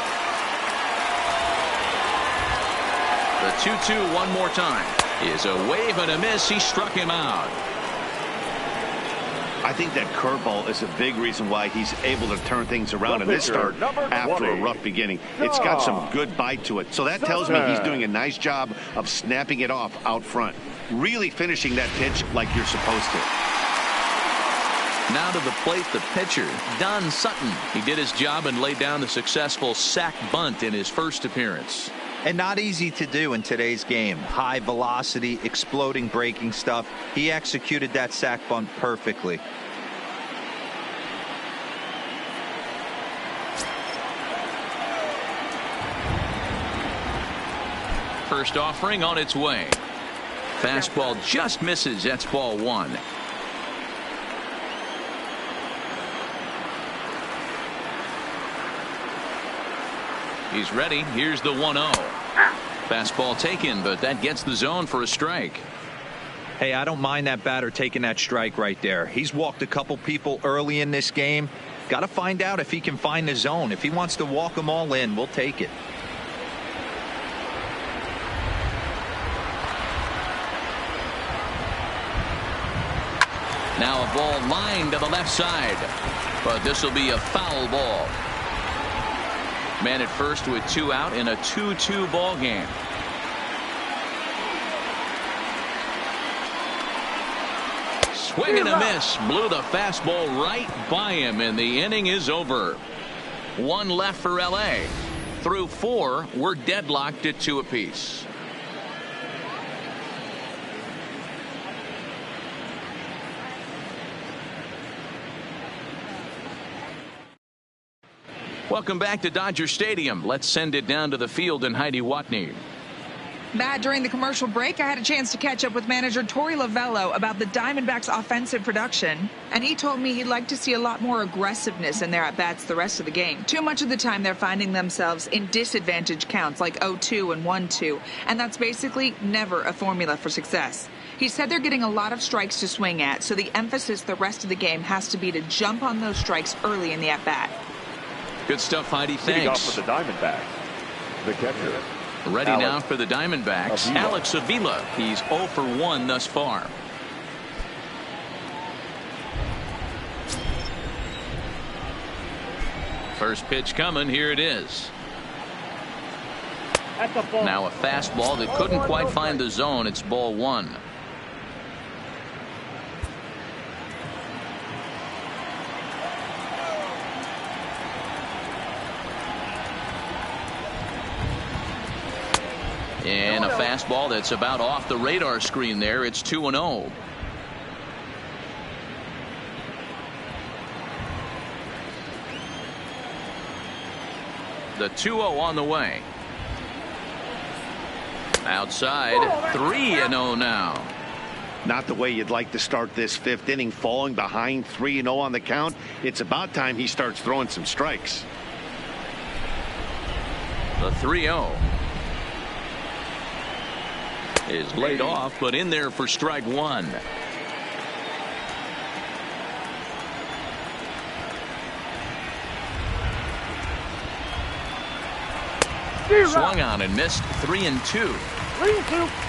The 2-2 one more time is a wave and a miss. He struck him out. I think that curveball is a big reason why he's able to turn things around in this start after a rough beginning. It's got some good bite to it. So that tells me he's doing a nice job of snapping it off out front. Really finishing that pitch like you're supposed to. Now to the plate, the pitcher, Don Sutton. He did his job and laid down the successful sac bunt in his first appearance. And not easy to do in today's game. High velocity, exploding breaking stuff. He executed that sac bunt perfectly. First offering on its way. Fastball just misses. That's ball one. He's ready. Here's the 1-0. Fastball taken, but that gets the zone for a strike. Hey, I don't mind that batter taking that strike right there. He's walked a couple people early in this game. Got to find out if he can find the zone. If he wants to walk them all in, we'll take it. Now a ball lined to the left side, but this will be a foul ball. Man at first with 2 out in a 2-2 ball game. Swing and a miss. Blew the fastball right by him, and the inning is over. 1 left for LA. Through 4, we're deadlocked at 2 apiece. Welcome back to Dodger Stadium. Let's send it down to the field and Heidi Watney. Matt, during the commercial break, I had a chance to catch up with manager Torey Lovullo about the Diamondbacks' offensive production, and he told me he'd like to see a lot more aggressiveness in their at-bats the rest of the game. Too much of the time they're finding themselves in disadvantage counts like 0-2 and 1-2, and that's basically never a formula for success. He said they're getting a lot of strikes to swing at, so the emphasis the rest of the game has to be to jump on those strikes early in the at-bat. Good stuff, Heidi. Leading off Thanks. for the Diamondbacks, the catcher. Ready Alex now for the Diamondbacks. Avila. Alex Avila. He's 0 for 1 thus far. First pitch coming. Here it is. That's a ball. Now a fastball that couldn't quite find the zone. It's ball 1. And a fastball that's about off the radar screen there. It's 2-0. The 2-0 on the way. Outside, 3-0 now. Not the way you'd like to start this 5th inning, falling behind 3-0 on the count. It's about time he starts throwing some strikes. The 3-0 is laid off, but in there for strike 1. Swung on and missed. 3-2. 3-2.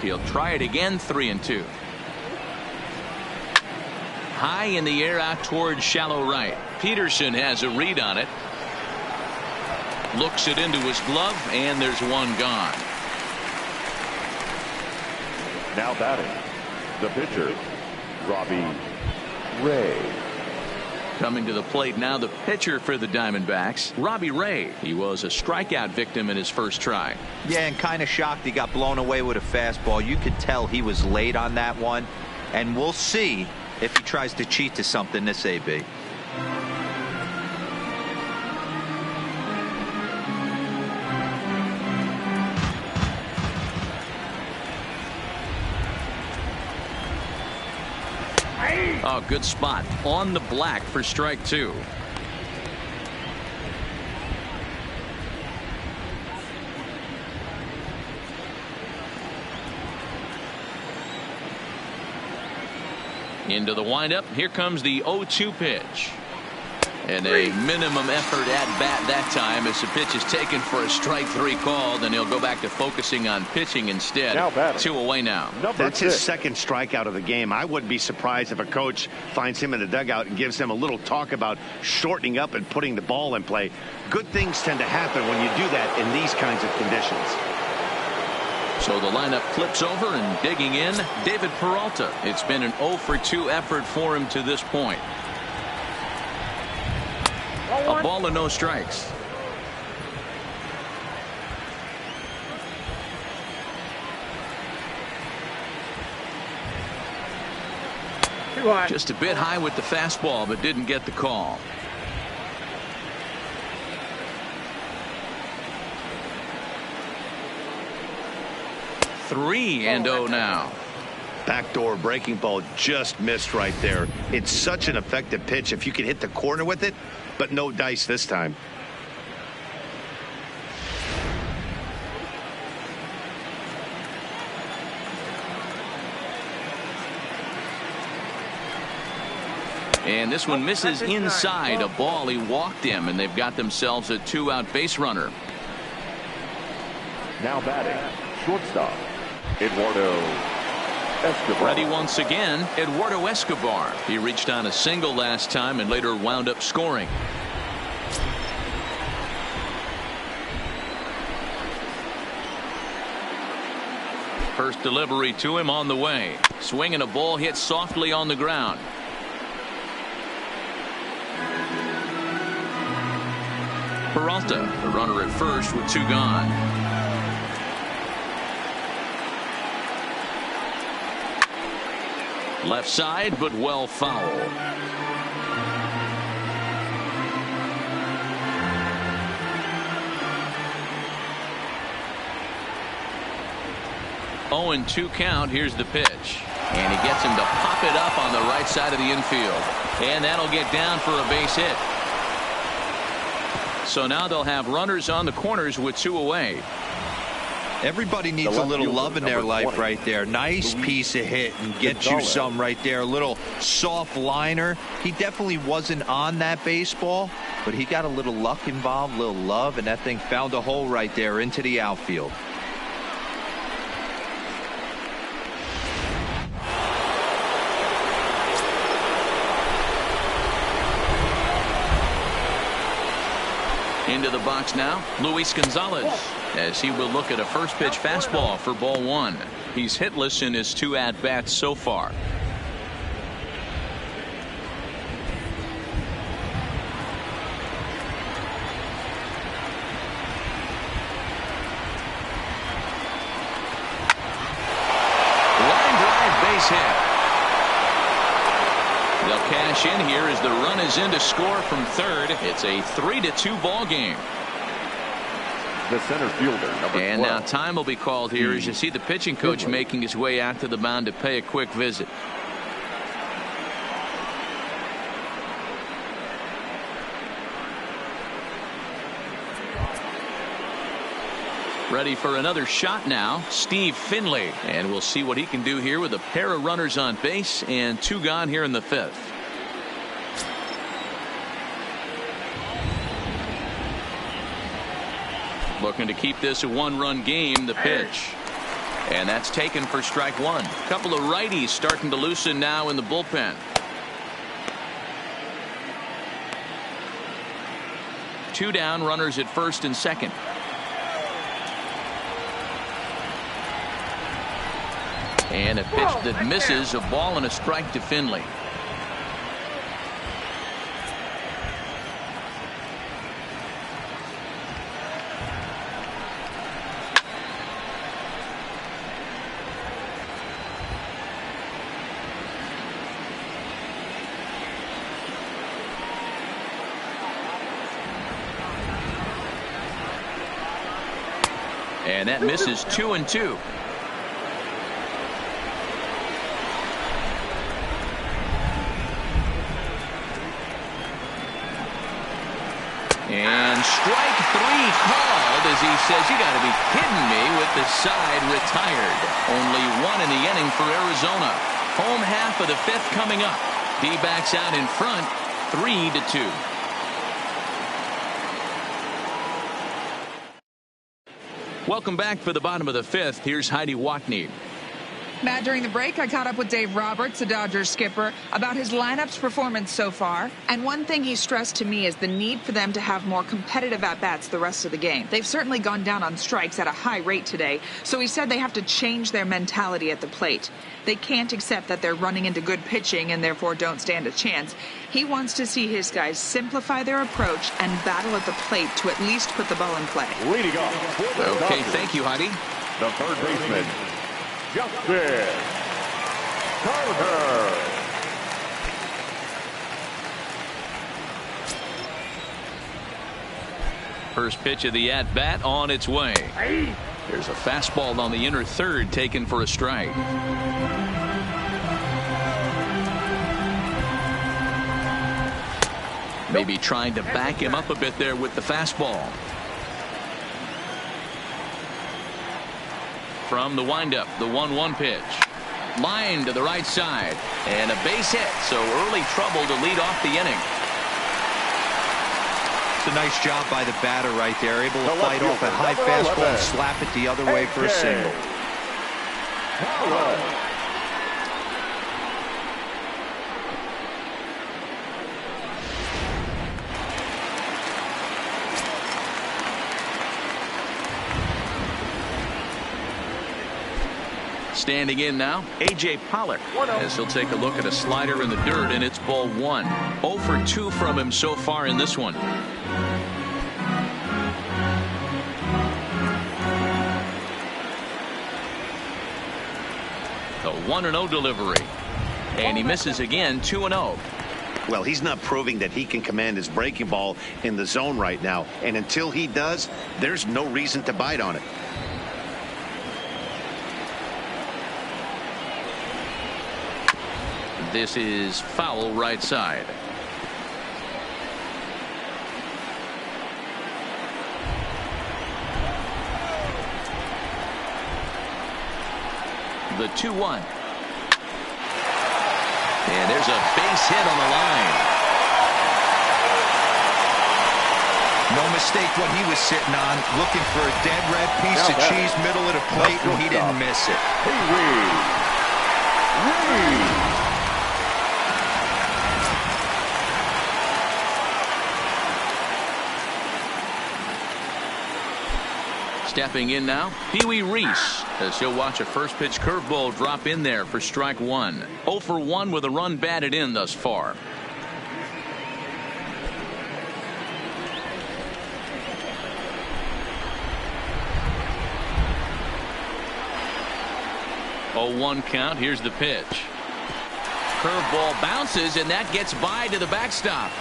He'll try it again. 3-2. High in the air out towards shallow right. Peterson has a read on it. Looks it into his glove, and there's one gone. Now batting, the pitcher, Robbie Ray. Coming to the plate now, the pitcher for the Diamondbacks, Robbie Ray. He was a strikeout victim in his first try. Yeah, and kind of shocked he got blown away with a fastball. You could tell he was late on that one. And we'll see if he tries to cheat to something this AB. Oh, good spot on the black for strike two. Into the windup. Here comes the 0-2 pitch. And a minimum effort at bat that time as the pitch is taken for a strike three called, and he'll go back to focusing on pitching instead. 2 away now. That's his second strikeout of the game. I wouldn't be surprised if a coach finds him in the dugout and gives him a little talk about shortening up and putting the ball in play. Good things tend to happen when you do that in these kinds of conditions. So the lineup flips over, and digging in, David Peralta. It's been an 0-for-2 effort for him to this point. A ball and no strikes. Just a bit high with the fastball, but didn't get the call. Three and 0 now. Backdoor breaking ball just missed right there. It's such an effective pitch if you can hit the corner with it, but no dice this time. And this one misses inside. A ball. He walked him, and they've got themselves a 2-out base runner. Now batting, shortstop, Eduardo Escobar. Ready once again, Eduardo Escobar. He reached on a single last time and later wound up scoring. First delivery to him on the way. Swinging a ball hit softly on the ground. Peralta, the runner at first with 2 gone. Left side, but well foul. Oh, and 2 count. Here's the pitch. And he gets him to pop it up on the right side of the infield. And that'll get down for a base hit. So now they'll have runners on the corners with 2 away. Everybody needs a little love in their life right there. Nice piece of hit and get you some right there. A little soft liner. He definitely wasn't on that baseball, but he got a little luck involved, a little love, and that thing found a hole right there into the outfield. Into the box now, Luis Gonzalez, as he will look at a first pitch fastball for ball 1. He's hitless in his 2 at-bats so far. Line drive, base hit. They'll cash in here as the run is in to score from third. It's a 3-2 ball game. The center fielder, number 12. And now time will be called here as you see the pitching coach making his way out to the mound to pay a quick visit. Ready for another shot now, Steve Finley. And we'll see what he can do here with a pair of runners on base and 2 gone here in the 5th. Looking to keep this a 1-run game. The pitch. And that's taken for strike 1. Couple of righties starting to loosen now in the bullpen. 2 down, runners at first and second. And a pitch that misses, a ball and a strike to Finley. And that misses 2-2. And strike 3 called as he says, you got to be kidding me, with the side retired. Only 1 in the inning for Arizona. Home half of the 5th coming up. D-backs out in front, 3-2. Welcome back for the bottom of the 5th. Here's Heidi Watney. Matt, during the break, I caught up with Dave Roberts, the Dodgers skipper, about his lineup's performance so far. And one thing he stressed to me is the need for them to have more competitive at-bats the rest of the game. They've certainly gone down on strikes at a high rate today, so he said they have to change their mentality at the plate. They can't accept that they're running into good pitching and therefore don't stand a chance. He wants to see his guys simplify their approach and battle at the plate to at least put the ball in play. Leading off. Okay, thank you, Heidi. The third baseman, Justin Carter. First pitch of the at-bat on its way. There's a fastball on the inner third taken for a strike. Maybe trying to back him up a bit there with the fastball. From the windup, the 1-1 pitch. Line to the right side. And a base hit, so early trouble to lead off the inning. It's a nice job by the batter right there. Able to fight off a high fastball and slap it the other way for a single. Standing in now, A.J. Pollock, as he'll take a look at a slider in the dirt, and it's ball 1. 0 for 2 from him so far in this one. The 1-0 delivery. And he misses again, 2-0. Well, he's not proving that he can command his breaking ball in the zone right now. And until he does, there's no reason to bite on it. This is foul right side. The 2-1. And there's a base hit on the line. No mistake what he was sitting on, looking for a dead red piece of cheese middle of the plate, and he didn't miss it. Stepping in now, Pee Wee Reese, as he'll watch a first pitch curveball drop in there for strike 1. 0 for 1 with a run batted in thus far. Oh, 1 count. Here's the pitch. Curveball bounces, and that gets by to the backstop.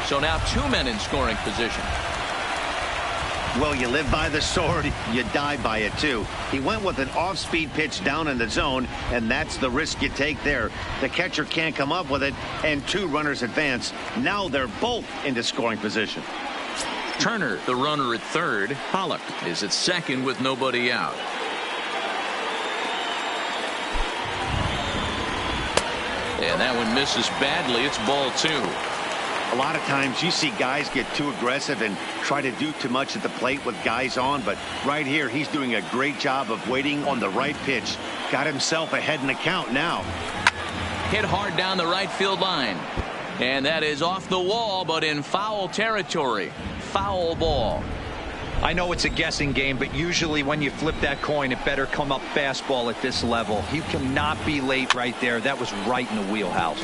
So now 2 men in scoring position. Well, you live by the sword, you die by it too. He went with an off-speed pitch down in the zone, and that's the risk you take there. The catcher can't come up with it, and 2 runners advance. Now they're both into scoring position. Turner, the runner at third. Pollock is at second with nobody out. And that one misses badly. It's ball 2. A lot of times you see guys get too aggressive and try to do too much at the plate with guys on, but right here he's doing a great job of waiting on the right pitch. Got himself ahead in the count now. Hit hard down the right field line. And that is off the wall, but in foul territory. Foul ball. I know it's a guessing game, but usually when you flip that coin, it better come up fastball at this level. You cannot be late right there. That was right in the wheelhouse.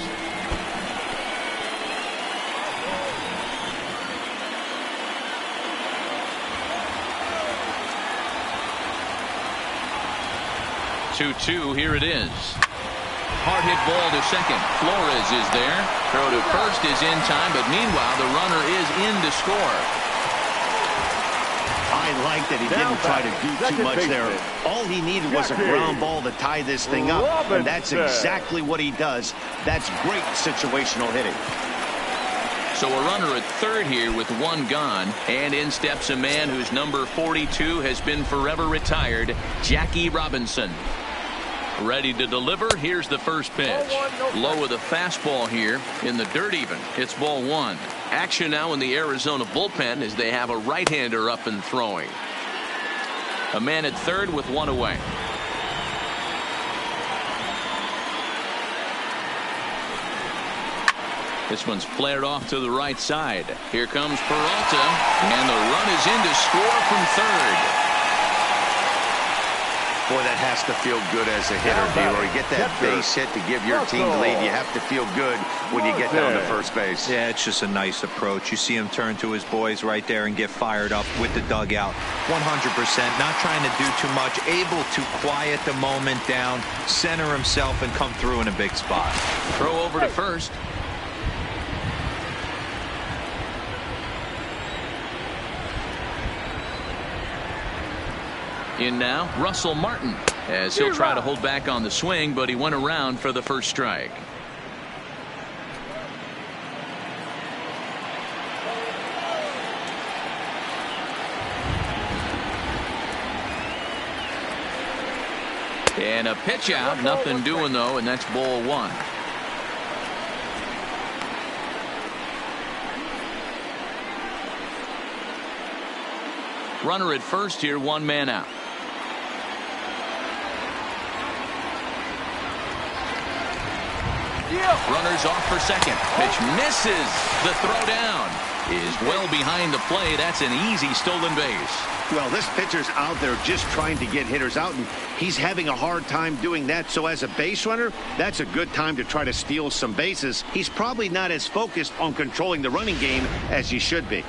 Two, here it is. Hard hit ball to second. Flores is there. Throw to first is in time, but meanwhile the runner is in to score. I like that he didn't try to do too much there. All he needed was a ground ball to tie this thing up, and that's exactly what he does. That's great situational hitting. So a runner at third here with one gone, and in steps a man whose number 42 has been forever retired, Jackie Robinson. Ready to deliver. Here's the first pitch. Low with a fastball here in the dirt even. It's ball one. Action now in the Arizona bullpen as they have a right-hander up and throwing. A man at third with one away. This one's flared off to the right side. Here comes Peralta, and the run is in to score from third. Boy, that has to feel good as a hitter, D-Roy. Get that base hit to give your team the lead. You have to feel good when you get down to first base. Yeah, it's just a nice approach. You see him turn to his boys right there and get fired up with the dugout. 100%, not trying to do too much, able to quiet the moment down, center himself, and come through in a big spot. Throw over to first. In now, Russell Martin, as he'll try to hold back on the swing, but he went around for the first strike. And a pitch out, nothing doing though, and that's ball one. Runner at first here, one man out. Runners off for second. Pitch misses. The throw down is well behind the plate. That's an easy stolen base. Well, this pitcher's out there just trying to get hitters out, and he's having a hard time doing that. So as a base runner, that's a good time to try to steal some bases. He's probably not as focused on controlling the running game as he should be.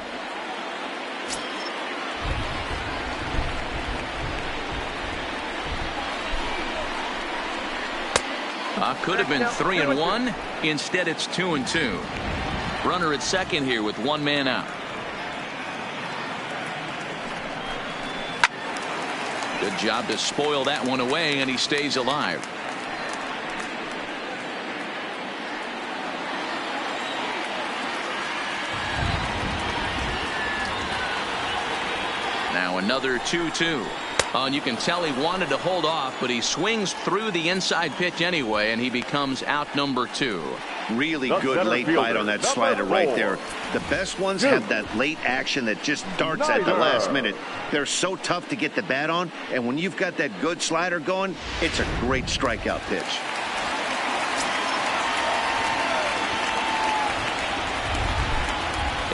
Could have been 3-1. Instead, it's 2-2. Runner at second here with one man out. Good job to spoil that one away, and he stays alive. Now another 2-2. And you can tell he wanted to hold off, but he swings through the inside pitch anyway, and he becomes out number two. Really good late bite on that slider right there. The best ones have that late action that just darts at the last minute. They're so tough to get the bat on, and when you've got that good slider going, it's a great strikeout pitch.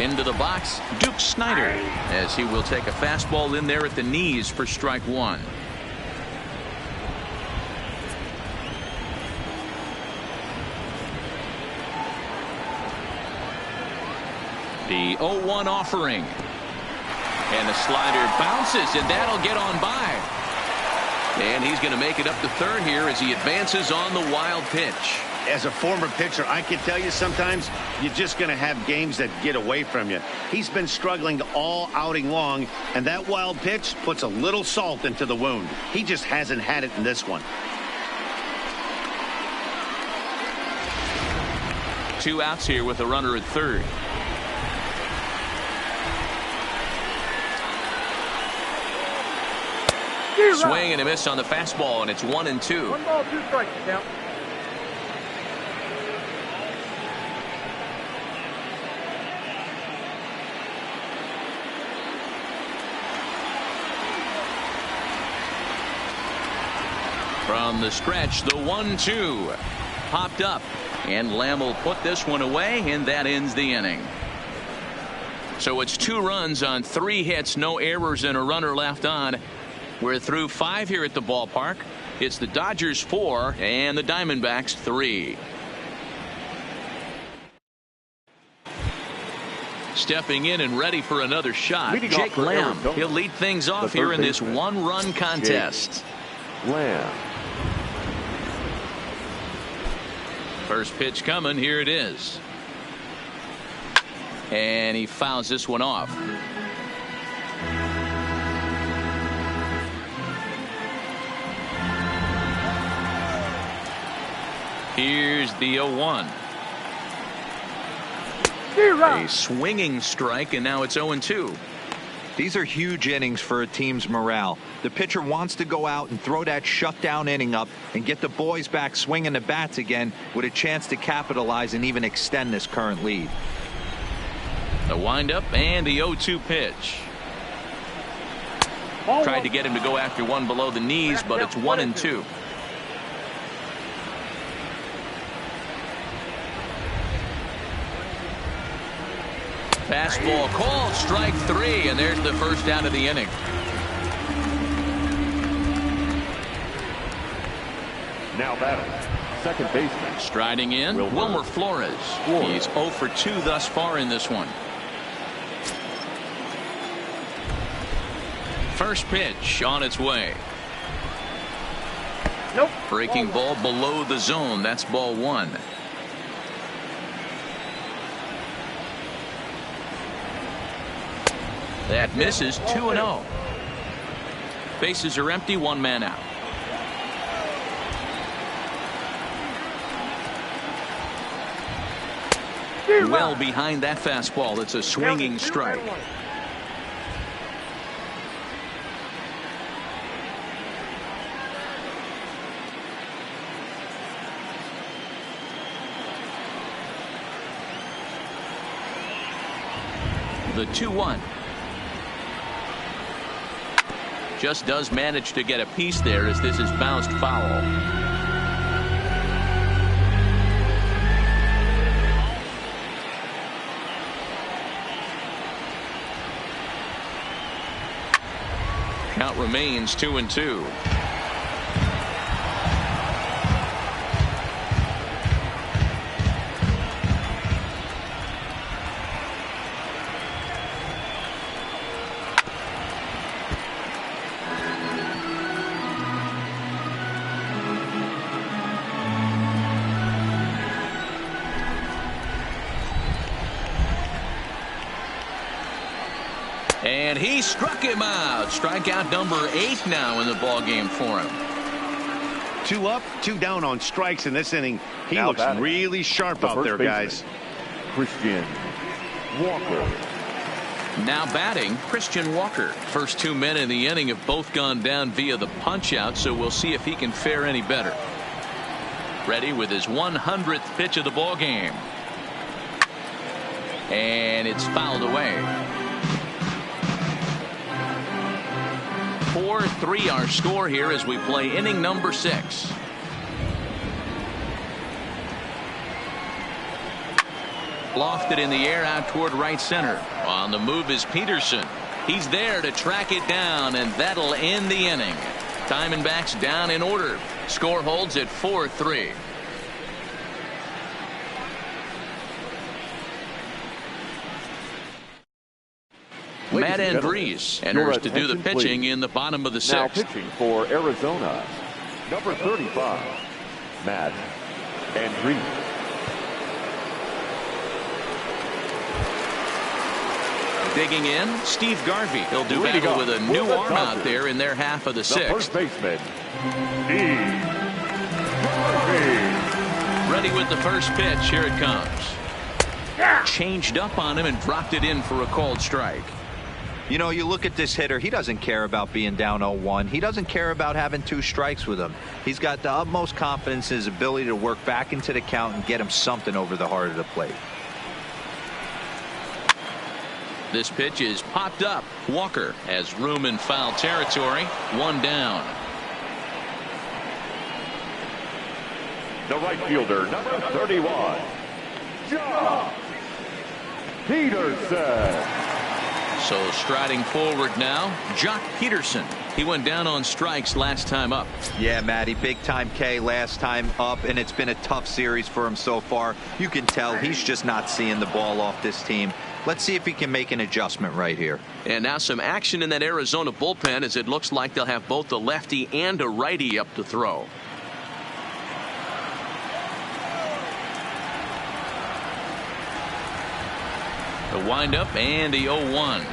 Into the box, Duke Snider, as he will take a fastball in there at the knees for strike one. The 0-1 offering. And the slider bounces, and that'll get on by. And he's going to make it up to third here as he advances on the wild pitch. As a former pitcher, I can tell you sometimes you're just going to have games that get away from you. He's been struggling all outing long, and that wild pitch puts a little salt into the wound. He just hasn't had it in this one. Two outs here with a runner at third. Swing and a miss on the fastball, and it's 1-2. 1 ball, 2 strikes, count. From the stretch, the 1-2 popped up, and Lamb will put this one away, and that ends the inning. So it's 2 runs on 3 hits, no errors, and a runner left on. We're through 5 here at the ballpark. It's the Dodgers 4 and the Diamondbacks 3. Stepping in and ready for another shot, Jake Lamb. He'll lead things off here in this 1-run contest. Lamb. First pitch coming. Here it is. And he fouls this one off. Here's the 0-1. A swinging strike, and now it's 0-2. These are huge innings for a team's morale. The pitcher wants to go out and throw that shutdown inning up and get the boys back swinging the bats again with a chance to capitalize and even extend this current lead. The windup and the 0-2 pitch. Tried to get him to go after one below the knees, but it's 1-2. Fastball called, strike 3, and there's the first out of the inning. Now batting, second baseman. Striding in, Wilmer Flores. He's 0 for 2 thus far in this one. First pitch on its way. Nope. Breaking ball below the zone. That's ball 1. That misses. 2-0. Bases are empty. 1 man out. Well behind that fastball. It's a swinging strike. The 2-1. Just does manage to get a piece there as this is bounced foul. Count remains 2-2. And he struck him out. Strikeout number 8 now in the ballgame for him. 2 up, 2 down on strikes in this inning. He Now looks batting, really sharp the out there, first guys. Christian Walker. Now batting, Christian Walker. First 2 men in the inning have both gone down via the punch out, so we'll see if he can fare any better. Ready with his 100th pitch of the ballgame. And it's fouled away. 4-3 our score here as we play inning number 6. Lofted in the air out toward right center. On the move is Peterson. He's there to track it down, and that'll end the inning. Diamondbacks down in order. Score holds at 4-3. Matt Andrees enters to do the pitching in the bottom of the 6th. Now pitching for Arizona, number 35, Matt Andrees. Digging in, Steve Garvey. He'll do battle with a new arm out there in their half of the 6th. First baseman, Steve Garvey. Ready with the first pitch. Here it comes. Changed up on him and dropped it in for a called strike. You know, you look at this hitter, he doesn't care about being down 0-1. He doesn't care about having 2 strikes with him. He's got the utmost confidence in his ability to work back into the count and get him something over the heart of the plate. This pitch is popped up. Walker has room in foul territory. 1 down. The right fielder, number 31, Josh Peterson. So striding forward now, Jock Peterson. He went down on strikes last time up. Yeah, Matty, big time K last time up, and it's been a tough series for him so far. You can tell he's just not seeing the ball off this team. Let's see if he can make an adjustment right here. And now some action in that Arizona bullpen as it looks like they'll have both a lefty and a righty up to throw. The windup and the 0-1.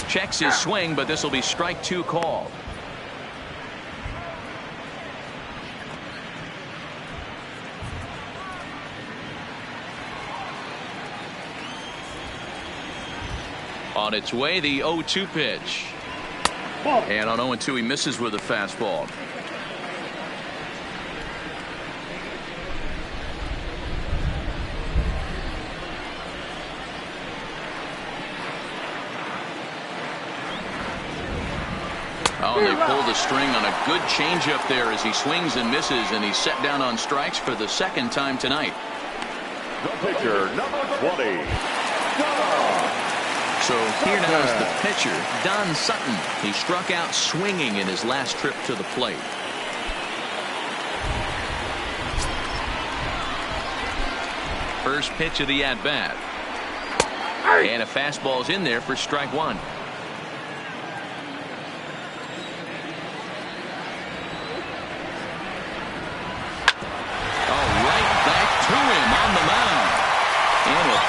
Checks his swing, but this will be strike 2 called. On its way, the 0-2 pitch. And on 0-2, he misses with a fastball. Oh, and they pull the string on a good changeup there as he swings and misses, and he's set down on strikes for the second time tonight. The pitcher, number 20. So here now is the pitcher, Don Sutton. He struck out swinging in his last trip to the plate. First pitch of the at-bat. And a fastball's in there for strike one.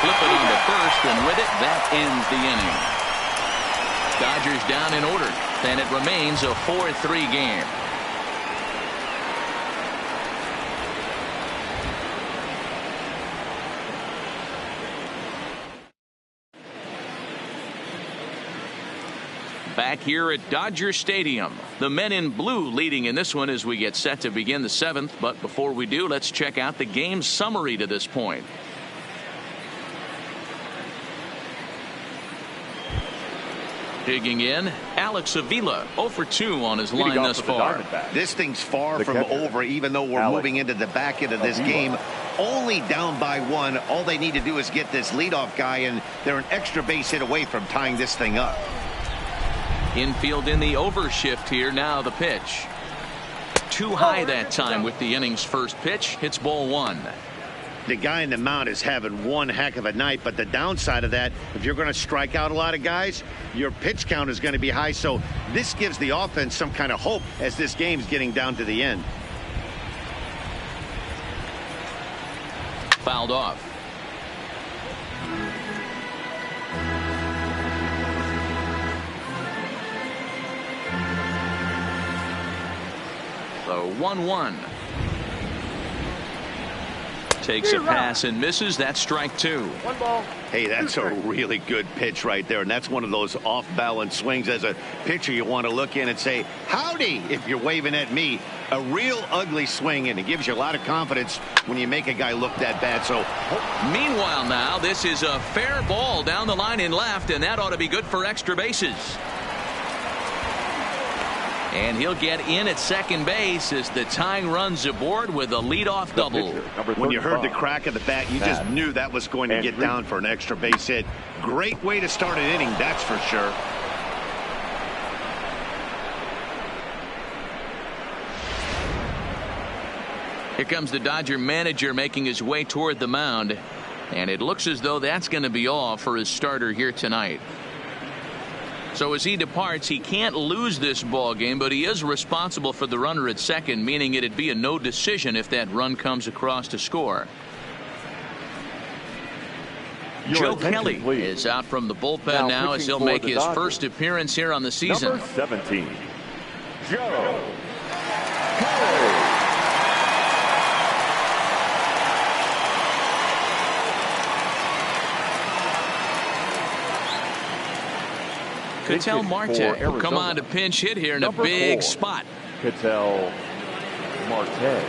Flip it on to first, and with it, that ends the inning. Dodgers down in order, and it remains a 4-3 game. Back here at Dodger Stadium, the men in blue leading in this one as we get set to begin the seventh. But before we do, let's check out the game summary to this point. Digging in, Alex Avila 0 for 2 on his line thus far. This thing's far from over, even though we're moving into the back end of this game. Only down by 1. All they need to do is get this leadoff guy, and they're an extra base hit away from tying this thing up. Infield in the overshift here. Now the pitch. Too high that time with the inning's first pitch. Hits ball 1. The guy in the mound is having one heck of a night, but the downside of that, if you're going to strike out a lot of guys, your pitch count is going to be high. So this gives the offense some kind of hope as this game's getting down to the end. Fouled off. So 1-1. Takes a pass and misses. That's strike 2. 1 ball. Hey, that's a really good pitch right there, and that's one of those off-balance swings. As a pitcher, you want to look in and say, howdy, if you're waving at me. A real ugly swing, and it gives you a lot of confidence when you make a guy look that bad. So, meanwhile now, this is a fair ball down the line in left, and that ought to be good for extra bases. And he'll get in at second base as the tying run's aboard with a leadoff double. When you heard the crack of the bat, you just knew that was going to get down for an extra base hit. Great way to start an inning, that's for sure. Here comes the Dodger manager making his way toward the mound. And it looks as though that's going to be all for his starter here tonight. So as he departs, he can't lose this ball game, but he is responsible for the runner at second, meaning it'd be a no decision if that run comes across to score. Joe Kelly is out from the bullpen now as he'll make his first appearance here on the season. Number 17, Joe Kelly. Ketel Marte will come on to pinch hit here in a big spot. Ketel Marte.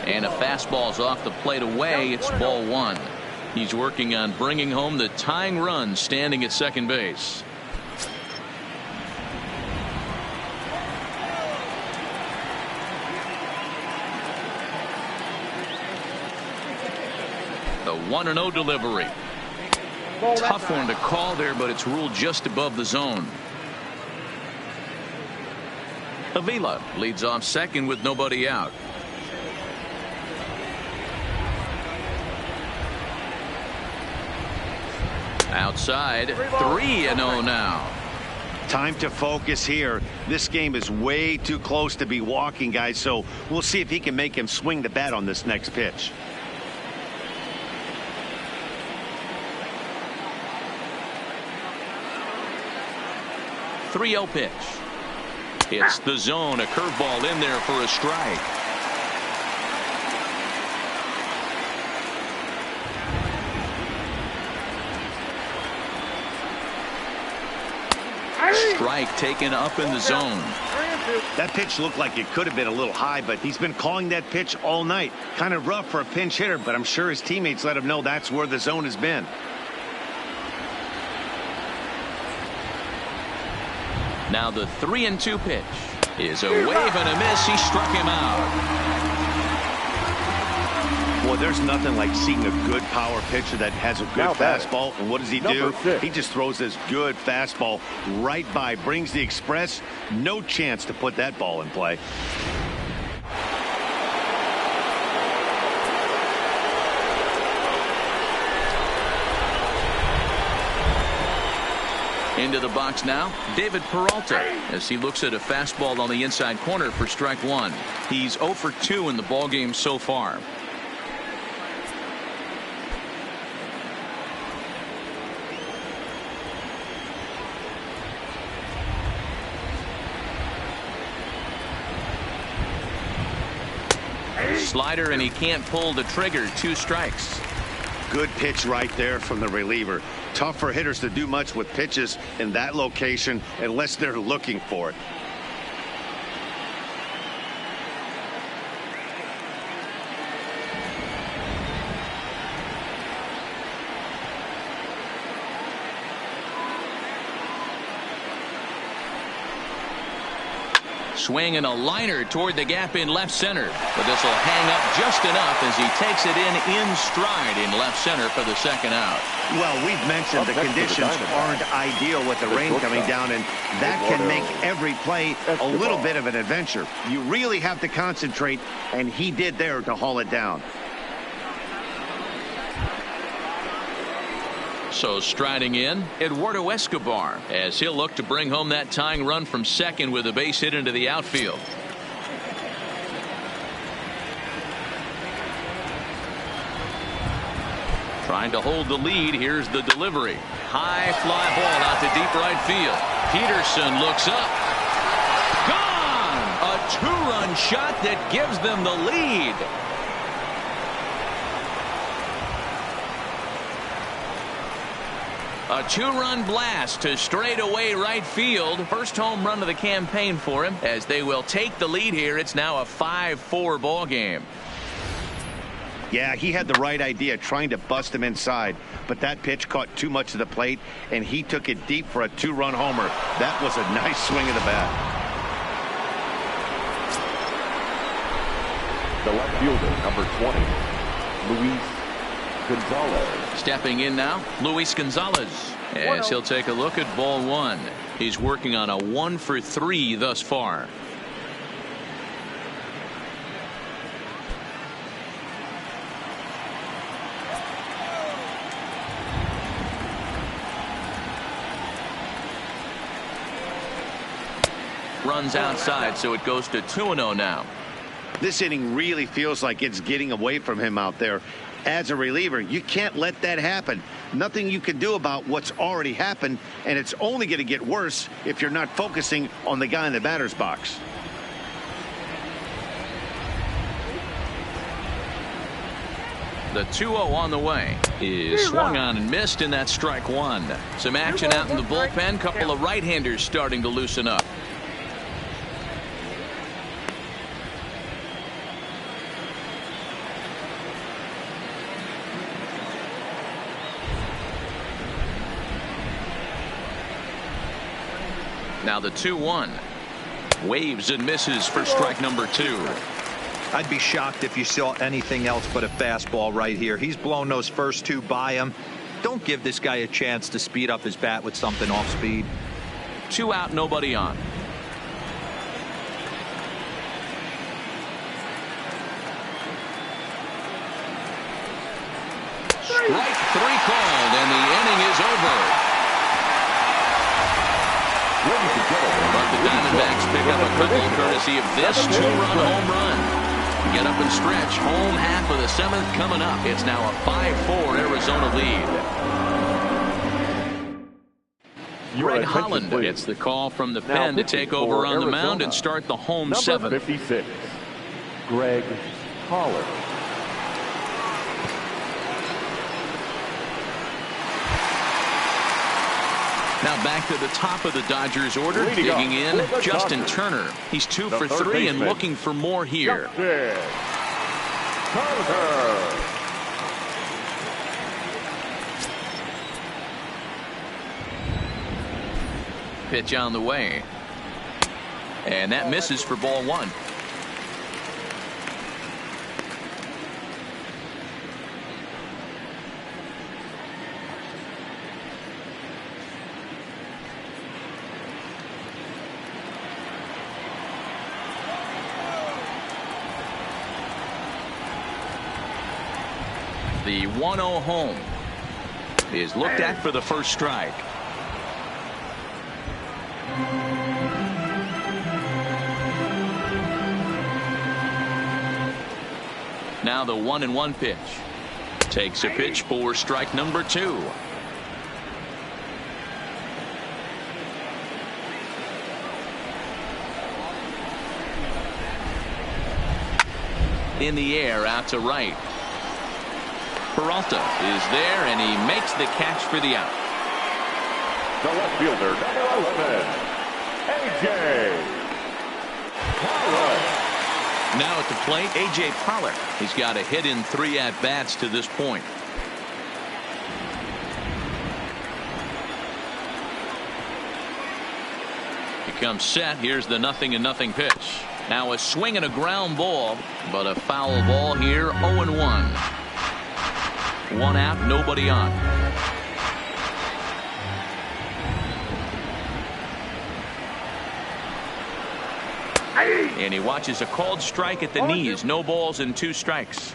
And a fastball's off the plate away. It's ball 1. He's working on bringing home the tying run standing at second base. The 1-0 delivery. Tough one to call there, but it's ruled just above the zone. Avila leads off second with nobody out. Outside, 3-0 now. Time to focus here. This game is way too close to be walking, guys, so we'll see if he can make him swing the bat on this next pitch. 3-0 pitch. It's the zone. A curveball in there for a strike. Strike taken up in the zone. That pitch looked like it could have been a little high, but he's been calling that pitch all night. Kind of rough for a pinch hitter, but I'm sure his teammates let him know that's where the zone has been. Now the 3-2 pitch is a wave and a miss. He struck him out. Well, there's nothing like seeing a good power pitcher that has a good fastball. And what does he do? He just throws this good fastball right by, brings the express. No chance to put that ball in play. Into the box now, David Peralta, as he looks at a fastball on the inside corner for strike one. He's 0 for 2 in the ballgame so far. Slider, and he can't pull the trigger. 2 strikes. Good pitch right there from the reliever. Tough for hitters to do much with pitches in that location unless they're looking for it. Swing and a liner toward the gap in left center. But this will hang up just enough as he takes it in stride in left center for the second out. Well, we've mentioned the conditions aren't ideal with the rain coming down, and that can make every play a little bit of an adventure. You really have to concentrate, and he did there to haul it down. So striding in, Eduardo Escobar, as he'll look to bring home that tying run from second with a base hit into the outfield. Trying to hold the lead. Here's the delivery. High fly ball out to deep right field. Peterson looks up. Gone! A 2-run shot that gives them the lead. A 2-run blast to straightaway right field. First home run of the campaign for him as they will take the lead here. It's now a 5-4 ball game. Yeah, he had the right idea, trying to bust him inside, but that pitch caught too much of the plate, and he took it deep for a 2-run homer. That was a nice swing of the bat. The left fielder, number 20, Luis Gonzalez. Stepping in now, Luis Gonzalez, as he'll take a look at ball one. He's working on a 1 for 3 thus far. Runs outside, so it goes to 2-0 now. This inning really feels like it's getting away from him out there. As a reliever, you can't let that happen. Nothing you can do about what's already happened, and it's only going to get worse if you're not focusing on the guy in the batter's box. The 2-0 on the way is swung on and missed, and that's strike one. Some action out in the bullpen. Couple of right-handers starting to loosen up. Now the 2-1. Waves and misses for strike number 2. I'd be shocked if you saw anything else but a fastball right here. He's blown those first 2 by him. Don't give this guy a chance to speed up his bat with something off speed. 2 out, nobody on. Strike 3 called, and the inning is over. But the Diamondbacks pick up a couple courtesy of this 2-run home run. Get up and stretch. Home half of the 7th coming up. It's now a 5-4 Arizona lead. Greg attention, Holland please. gets the call from the Now pen to pitching take over for on the mound Arizona, and start the home number seventh. 56, Greg Holland. Now back to the top of the Dodgers order, Leading digging up in, for the Justin Dodgers, Turner. He's 2 the for third 3 and baseman, looking for more here. Justin Turner. Pitch on the way. And that misses for ball 1. The 1-0 home is looked at for the first strike. Now the 1-1 pitch. Takes a pitch for strike number 2. In the air out to right. Peralta is there and he makes the catch for the out. The left fielder, number 11, A.J. Pollock. Now at the plate, A.J. Pollock. He's got a hit in 3 at-bats to this point. He comes set. Here's the 0-0 pitch. Now a swing and a ground ball, but a foul ball here, 0-1. 1 out, nobody on. And he watches a called strike at the knees. No balls and 2 strikes.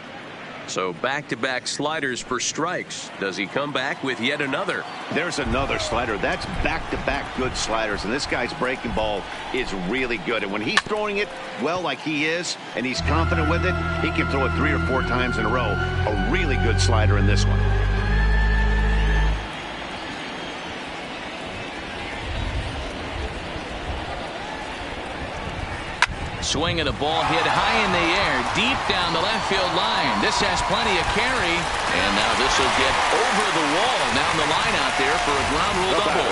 So back-to-back sliders for strikes. Does he come back with yet another? There's another slider. That's back-to-back good sliders. And this guy's breaking ball is really good. And when he's throwing it well like he is, and he's confident with it, he can throw it 3 or 4 times in a row. A really good slider in this one. Swing and a ball hit high in the air, deep down the left field line. This has plenty of carry, and now this will get over the wall down the line out there for a ground rule double.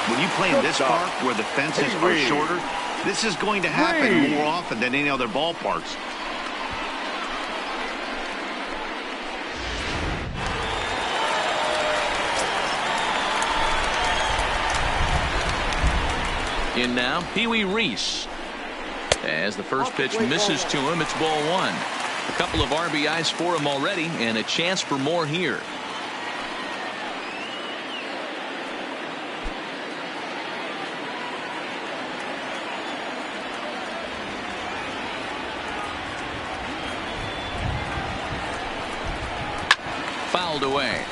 When you play in this park where the fences are shorter, this is going to happen more often than any other ballparks. In now, Pee Wee Reese. As the first pitch misses to him, it's ball 1. A couple of RBIs for him already, and a chance for more here. Fouled away.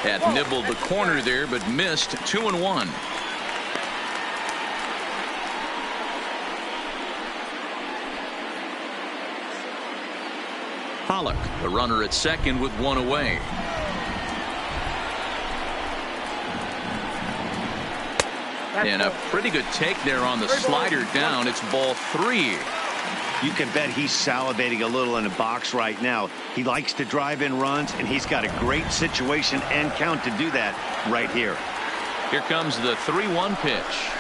Had nibbled the corner there, but missed. 2-1. Pollock, the runner at second with 1 away. And a pretty good take there on the slider down. It's ball 3. You can bet he's salivating a little in the box right now. He likes to drive in runs, and he's got a great situation and count to do that right here. Here comes the 3-1 pitch.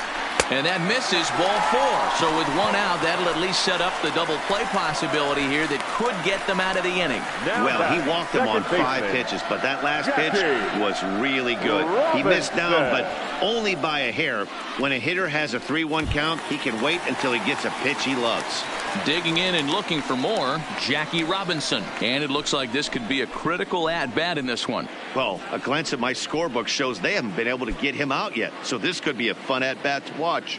And that misses, ball 4. So with 1 out, that'll at least set up the double play possibility here that could get them out of the inning. Well, he walked them on 5 pitches, but that last pitch was really good. He missed down, but only by a hair. When a hitter has a 3-1 count, he can wait until he gets a pitch he loves. Digging in and looking for more, Jackie Robinson. And it looks like this could be a critical at-bat in this one. Well, a glance at my scorebook shows they haven't been able to get him out yet. So this could be a fun at-bat to watch.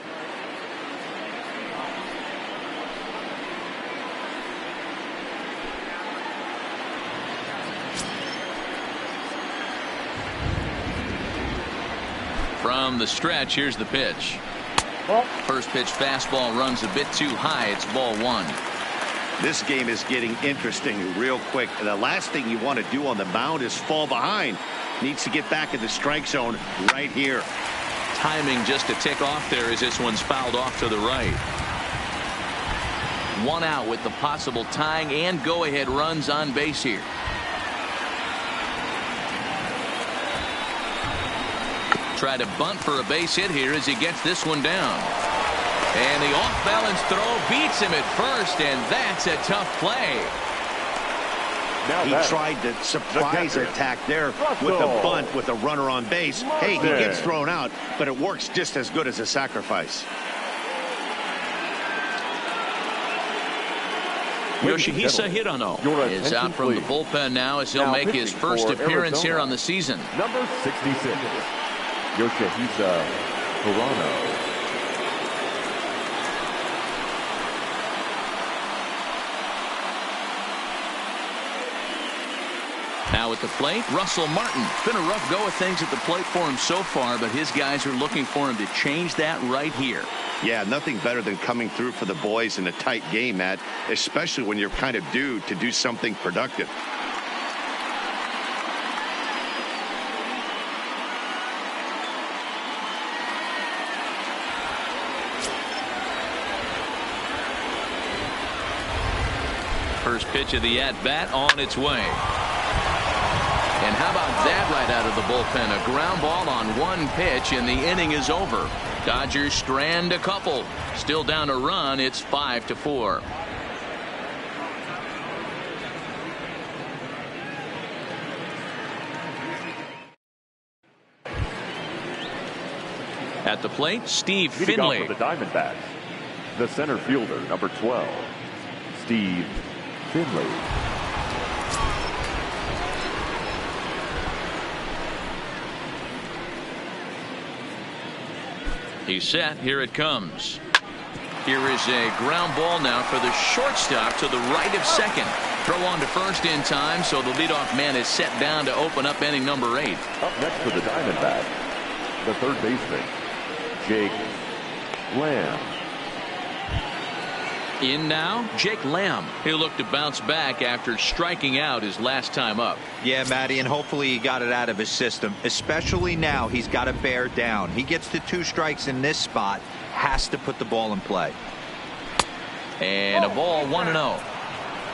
From the stretch, here's the pitch. Ball. First pitch fastball runs a bit too high. It's ball one. This game is getting interesting real quick. And the last thing you want to do on the mound is fall behind. Needs to get back in the strike zone right here. Timing just a tick off there as this one's fouled off to the right. One out with the possible tying and go-ahead runs on base here. Try to bunt for a base hit here as he gets this one down. And the off-balance throw beats him at first, and that's a tough play. He tried the surprise attack there with the bunt with a runner on base. Hey, he gets thrown out, but it works just as good as a sacrifice. Yoshihisa Hirano is out from the bullpen now as he'll make his first appearance here on the season. Number 66, Yoshihisa Hirano. Now at the plate, Russell Martin. Been a rough go of things at the plate for him so far, but his guys are looking for him to change that right here. Yeah, nothing better than coming through for the boys in a tight game, Matt, especially when you're kind of due to do something productive. First pitch of the at-bat on its way. And how about that right out of the bullpen? A ground ball on one pitch, and the inning is over. Dodgers strand a couple. Still down a run. It's 5-4. At the plate, Steve Finley. For the Diamondbacks, the center fielder, number 12, Steve Finley. He's set. Here it comes. Here is a ground ball now for the shortstop to the right of second. Throw on to first in time, so the leadoff man is set down to open up inning number 8. Up next for the Diamondbacks, the third baseman, Jake Lamb. In now, Jake Lamb. He'll look to bounce back after striking out his last time up. Yeah, Matty, and hopefully he got it out of his system. Especially now, he's got to bear down. He gets to 2 strikes in this spot, has to put the ball in play. And a ball 1-0.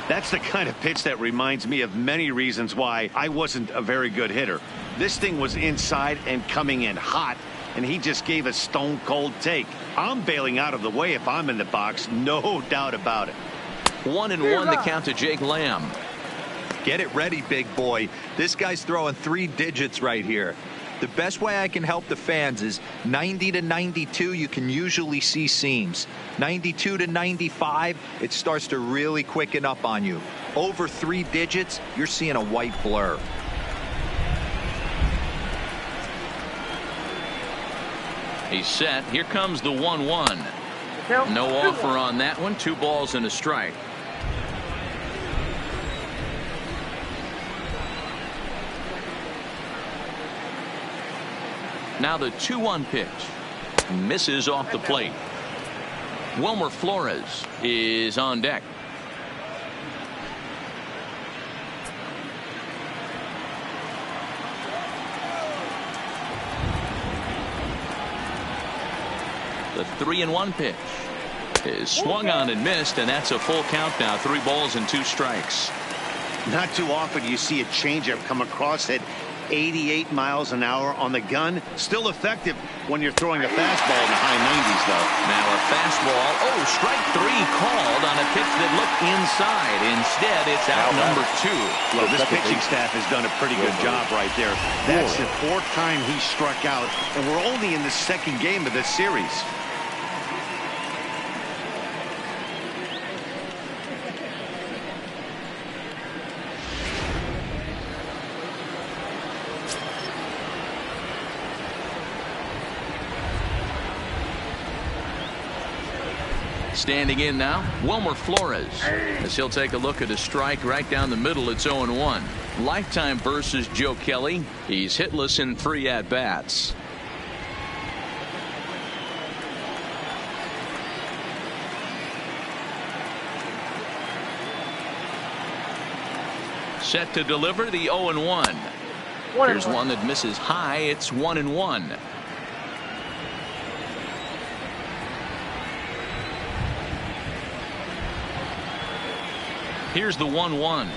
That's the kind of pitch that reminds me of many reasons why I wasn't a very good hitter. This thing was inside and coming in hot, and he just gave a stone cold take. I'm bailing out of the way if I'm in the box, no doubt about it. 1-1 the count to Jake Lamb. Get it ready, big boy. This guy's throwing 3 digits right here. The best way I can help the fans is 90 to 92. You can usually see seams. 92 to 95, it starts to really quicken up on you. Over 3 digits, you're seeing a white blur. He's set. Here comes the 1-1. No offer on that one. 2 balls and a strike. Now the 2-1 pitch. Misses off the plate. Wilmer Flores is on deck. The 3-1 pitch is swung on and missed, and that's a full count now. 3 balls and 2 strikes. Not too often you see a changeup come across at 88 miles an hour on the gun. Still effective when you're throwing a fastball in the high 90s, though. Now a fastball. Oh, strike 3 called on a pitch that looked inside. Instead, it's out number 2. Well, this pitching staff has done a pretty good job right there. That's the 4th time he struck out, and we're only in the 2nd game of this series. Standing in now, Wilmer Flores, as he'll take a look at a strike right down the middle. It's 0-1. Lifetime versus Joe Kelly. He's hitless in 3 at-bats. Set to deliver the 0-1. Here's one that misses high. It's 1-1. Here's the 1-1.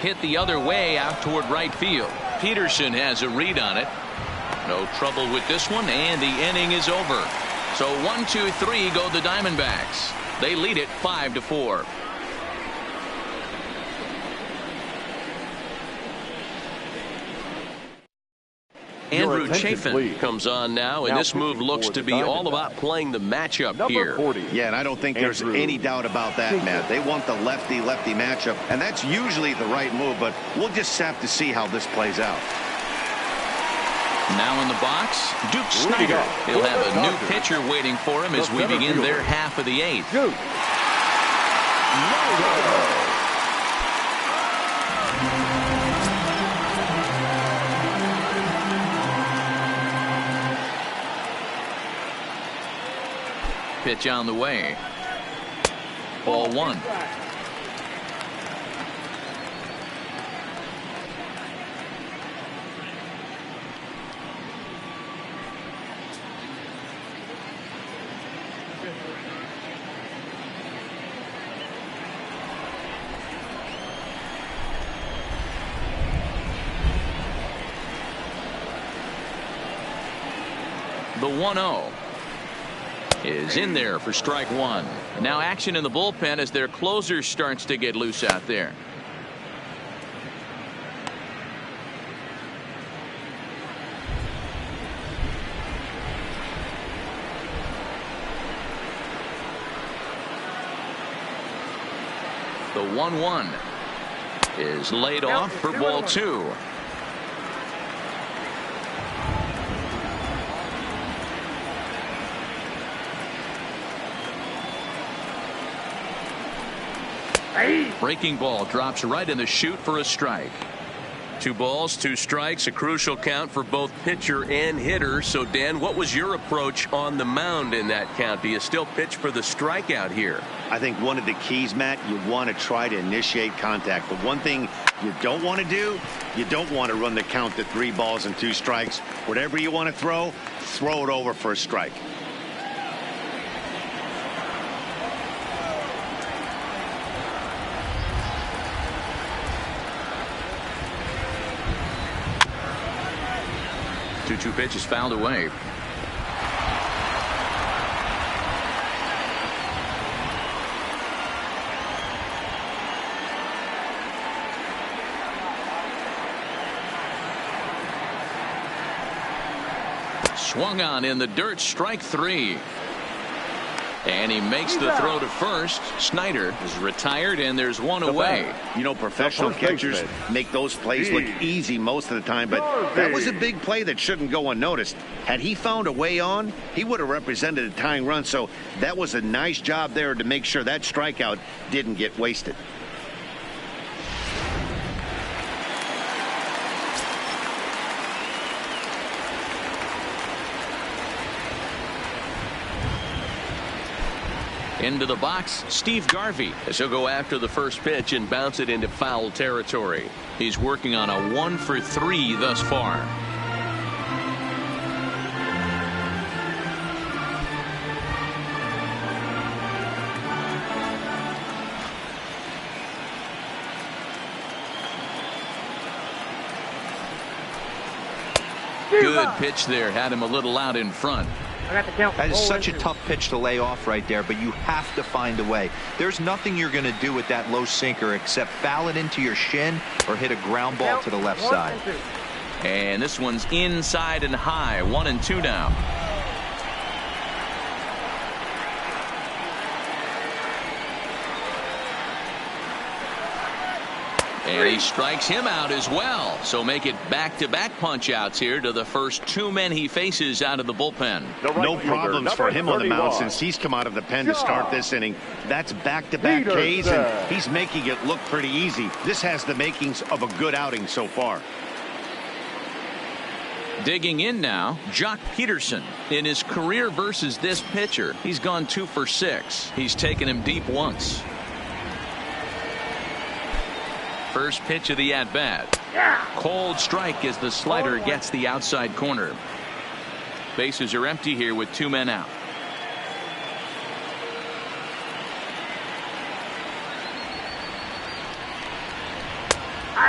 Hit the other way out toward right field. Peterson has a read on it. No trouble with this one, and the inning is over. So 1-2-3 go the Diamondbacks. They lead it 5-4. Andrew Chafin comes on now, and this move looks to be all about playing the matchup here. 40. Yeah, and I don't think there's any doubt about that, Matt. They want the lefty-lefty matchup, and that's usually the right move, but we'll just have to see how this plays out. Now in the box, Duke Snyder. He'll have a new pitcher waiting for him as we begin their half of the 8th. Pitch on the way. Ball 1. The 1-0 is in there for strike 1. Now action in the bullpen as their closer starts to get loose out there. The 1-1 is laid off for ball 2. Breaking ball drops right in the chute for a strike. 2 balls, 2 strikes, a crucial count for both pitcher and hitter. So, Dan, what was your approach on the mound in that count? Do you still pitch for the strikeout here? I think one of the keys, Matt, you want to try to initiate contact. The one thing you don't want to do, you don't want to run the count to 3 balls and 2 strikes. Whatever you want to throw it over for a strike. Two pitches fouled away. Swung on in the dirt, strike 3. And he makes the throw to first. Snyder is retired, and there's one away. You know, professional catchers make those plays look easy most of the time, but that was a big play that shouldn't go unnoticed. Had he found a way on, he would have represented a tying run, so that was a nice job there to make sure that strikeout didn't get wasted. Into the box, Steve Garvey, as he'll go after the first pitch and bounce it into foul territory. He's working on a 1 for 3 thus far. Good pitch there, had him a little out in front. That is such a tough pitch to lay off right there, but you have to find a way. There's nothing you're going to do with that low sinker except foul it into your shin or hit a ground ball to the left side. And this one's inside and high. 1-2 now. And he strikes him out as well. So make it back-to-back punch-outs here to the first 2 men he faces out of the bullpen. No problems for him on the mound since he's come out of the pen to start this inning. That's back-to-back Ks, and he's making it look pretty easy. This has the makings of a good outing so far. Digging in now, Jock Peterson. In his career versus this pitcher, he's gone 2 for 6. He's taken him deep once. First pitch of the at-bat. Cold strike as the slider gets the outside corner. Bases are empty here with 2 men out.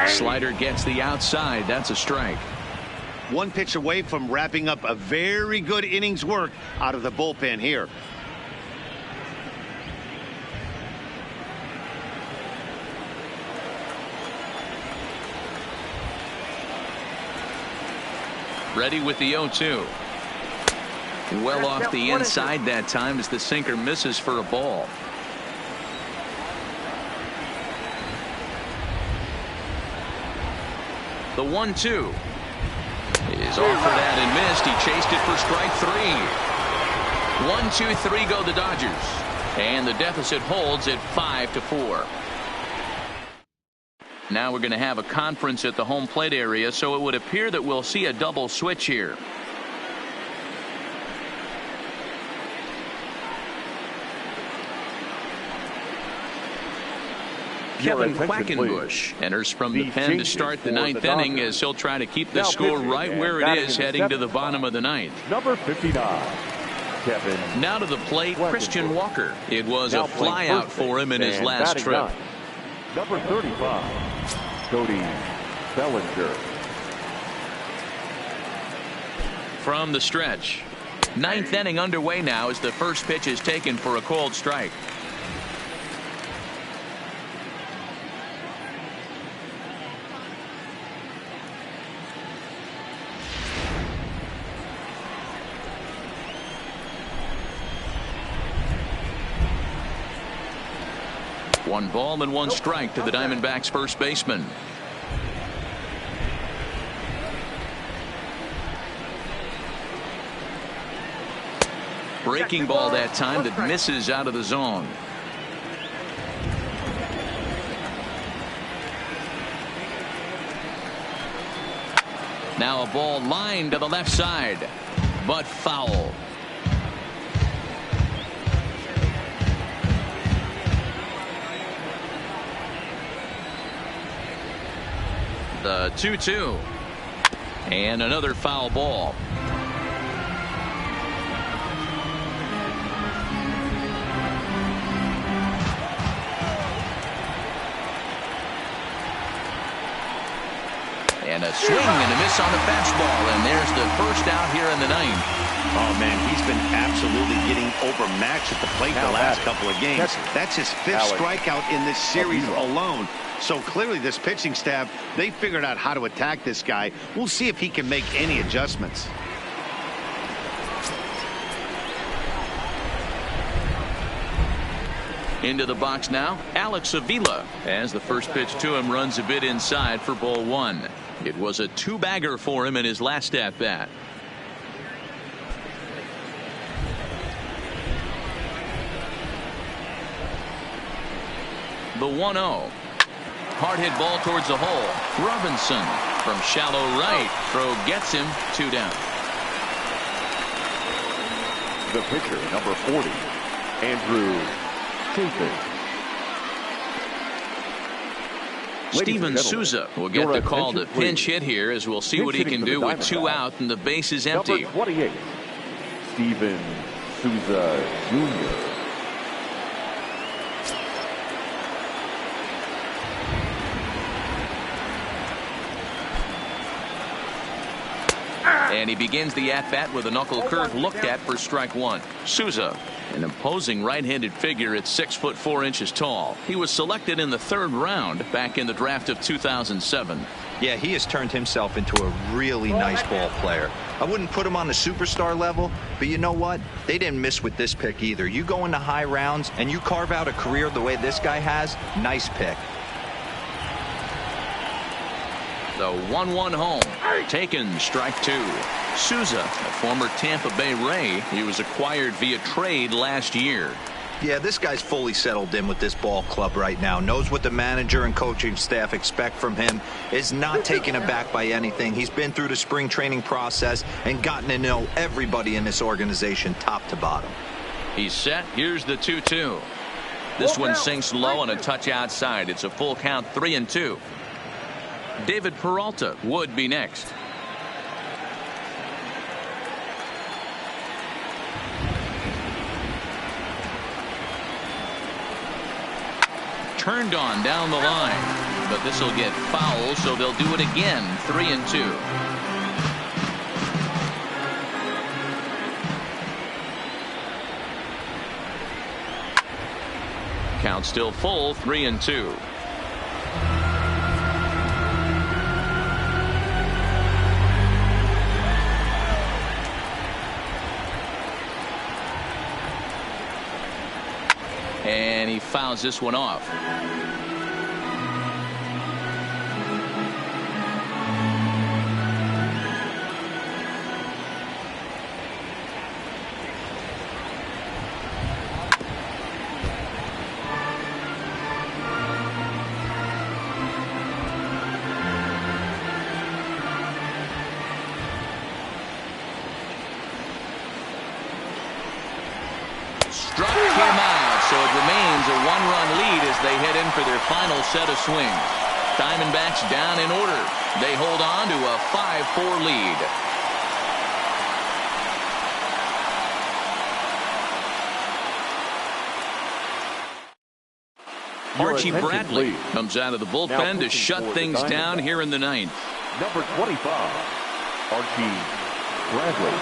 Slider gets the outside. That's a strike. One pitch away from wrapping up a very good innings work out of the bullpen here. Ready with the 0-2. Well off the inside that time as the sinker misses for a ball. The 1-2 is off for that and missed. He chased it for strike 3. 1-2-3 go the Dodgers, and the deficit holds at 5-4. Now we're going to have a conference at the home plate area, so it would appear that we'll see a double switch here. Kevin Quackenbush enters from the pen to start the 9th inning as he'll try to keep the score right where it is heading to the bottom of the 9th. Number 59, Kevin. Now to the plate, Christian Walker. It was a flyout for him in his last trip. Number 35, Cody Bellinger. From the stretch. 9th inning underway now as the first pitch is taken for a cold strike. One ball and one strike to the Diamondbacks first baseman. Breaking ball that time that misses out of the zone. Now a ball lined to the left side, but foul. The 2-2 and another foul ball. And a swing and a miss on the fastball, and there's the first out here in the 9th. Oh man, he's been absolutely getting overmatched at the plate the last couple of games. That's his 5th strikeout in this series alone. So clearly this pitching staff, they figured out how to attack this guy. We'll see if he can make any adjustments. Into the box now, Alex Avila, as the first pitch to him runs a bit inside for ball 1. It was a 2-bagger for him in his last at bat. The 1-0. Hard hit ball towards the hole. Robinson from shallow right. Throw gets him 2 down. The pitcher, number 40, Andrew Chafin. Steven Souza will get the call to pinch hit here, as we'll see what he can do with 2 out and the base is empty. Number 28, Steven Souza Jr. And he begins the at-bat with a knuckle curve looked at for strike 1. Souza, an imposing right-handed figure at 6'4" tall. He was selected in the 3rd round back in the draft of 2007. Yeah, he has turned himself into a really nice ball player. I wouldn't put him on the superstar level, but you know what? They didn't miss with this pick either. You go into high rounds and you carve out a career the way this guy has, nice pick. The 1-1 home. Taken, strike 2. Souza, a former Tampa Bay Ray. He was acquired via trade last year. Yeah, this guy's fully settled in with this ball club right now. Knows what the manager and coaching staff expect from him. Is not taken aback by anything. He's been through the spring training process and gotten to know everybody in this organization top to bottom. He's set. Here's the 2-2. This one sinks low and a touch outside. It's a full count, 3-2. David Peralta would be next. Turned on down the line, but this will get foul, so they'll do it again. 3-2. Count still full, 3-2. And he fouls this one off. Struck him out, so it remains a one-run lead as they head in for their final set of swings. Diamondbacks down in order. They hold on to a 5-4 lead. Archie Bradley comes out of the bullpen to shut things down here in the ninth. Number 25, Archie Bradley.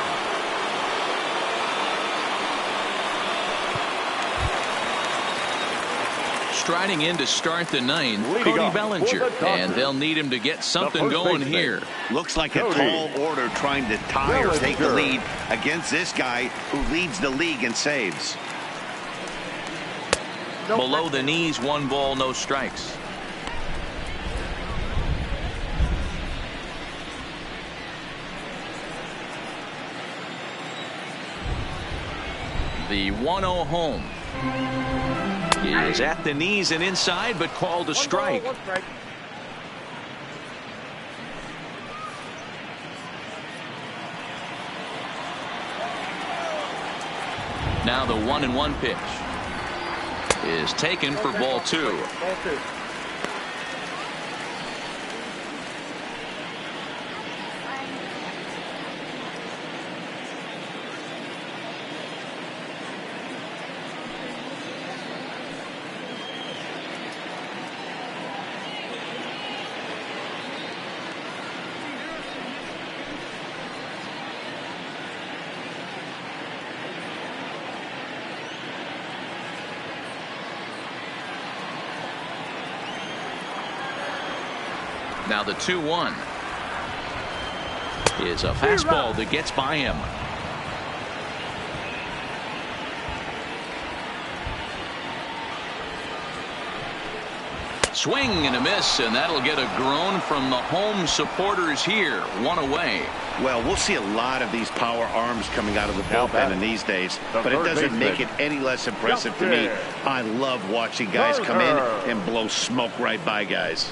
Striding in to start the ninth, Cody Bellinger, and they'll need him to get something going here. Looks like a tall order trying to tie or take the lead against this guy who leads the league in saves. Below the knees, 1 ball, no strikes. The 1-0 home is at the knees and inside, but called a strike. Now the 1-1 pitch is taken for ball 2. Now the 2-1 is a fastball that gets by him. Swing and a miss, and that'll get a groan from the home supporters here. 1 away. Well, we'll see a lot of these power arms coming out of the bullpen in these days, but it doesn't make it any less impressive to me. I love watching guys come in and blow smoke right by guys.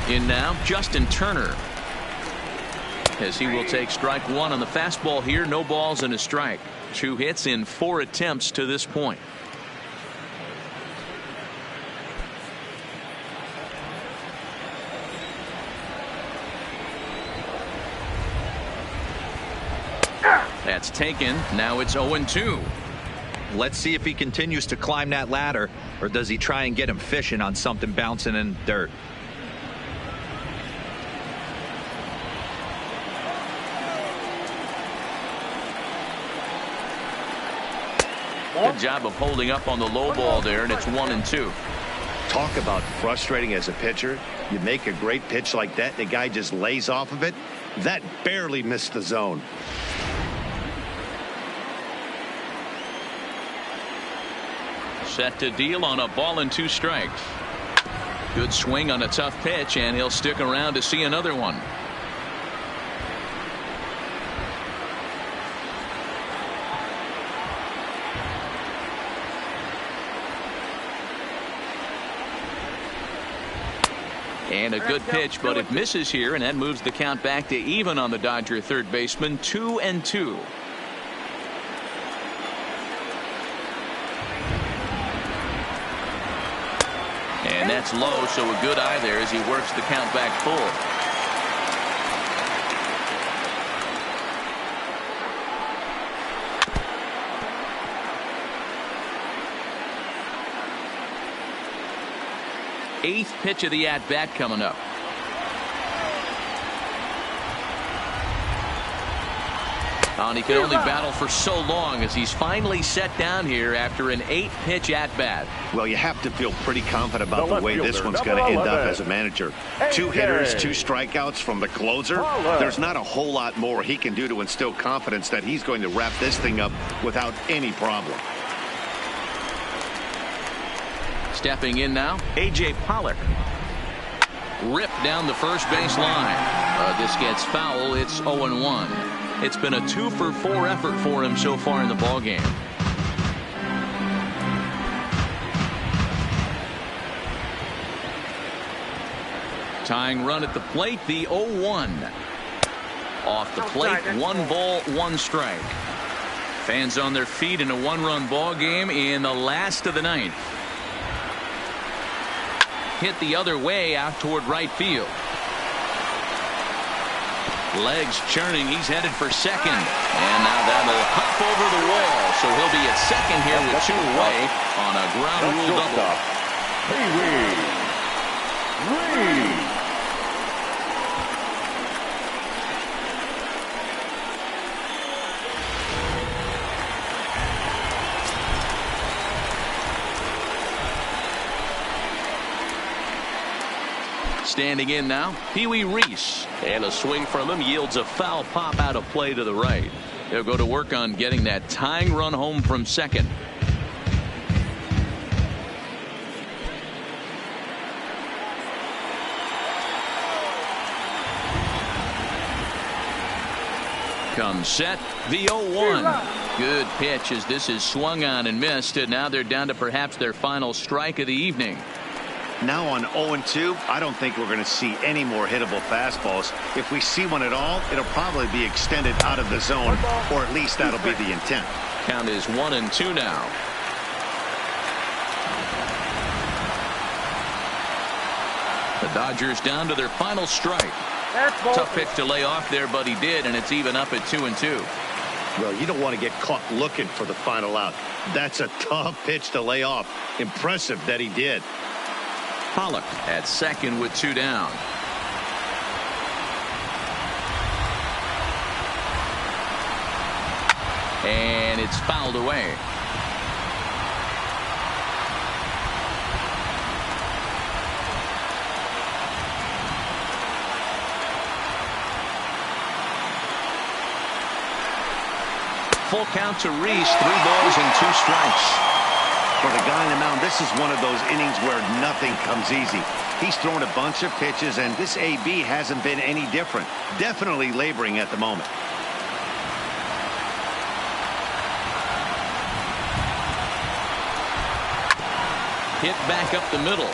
In now, Justin Turner, as he will take strike 1 on the fastball here. No balls and a strike. 2 hits in 4 attempts to this point. That's taken. Now it's 0-2. Let's see if he continues to climb that ladder, or does he try and get him fishing on something bouncing in dirt. Good job of holding up on the low ball there, and it's 1-2. Talk about frustrating as a pitcher. You make a great pitch like that, the guy just lays off of it. That barely missed the zone. Set to deal on a ball and 2 strikes. Good swing on a tough pitch, and he'll stick around to see another one. And a good pitch, but it misses here, and that moves the count back to even on the Dodger third baseman, 2-2. And that's low, so a good eye there as he works the count back full. Eighth pitch of the at-bat coming up. And he could only battle for so long as he's finally set down here after an 8-pitch at-bat. Well, you have to feel pretty confident about the way this one's going to end up as a manager. 2 hitters, 2 strikeouts from the closer. There's not a whole lot more he can do to instill confidence that he's going to wrap this thing up without any problem. Stepping in now, A.J. Pollock. Ripped down the first base line. This gets foul. It's 0-1. It's been a 2-for-4 effort for him so far in the ballgame. Tying run at the plate, the 0-1. Off the plate, 1 ball, 1 strike. Fans on their feet in a 1-run ball game in the last of the 9th. Hit the other way out toward right field. Legs churning. He's headed for second. And now that'll hop over the wall. So he'll be at second here with 2 away on a ground rule double. Standing in now, Pee Wee Reese. And a swing from him yields a foul pop out of play to the right. They'll go to work on getting that tying run home from second. Comes set, the 0-1. Good pitch as this is swung on and missed, and now they're down to perhaps their final strike of the evening. Now on 0-2, I don't think we're going to see any more hittable fastballs. If we see one at all, it'll probably be extended out of the zone, or at least that'll be the intent. Count is 1-2 now. The Dodgers down to their final strike. Tough pitch to lay off there, but he did, and it's even up at 2-2. Well, you don't want to get caught looking for the final out. That's a tough pitch to lay off. Impressive that he did. Pollock at second with 2 down. And it's fouled away. Full count to Reese. 3 balls and 2 strikes. For the guy on the mound, this is one of those innings where nothing comes easy. He's thrown a bunch of pitches, and this AB hasn't been any different. Definitely laboring at the moment. Hit back up the middle.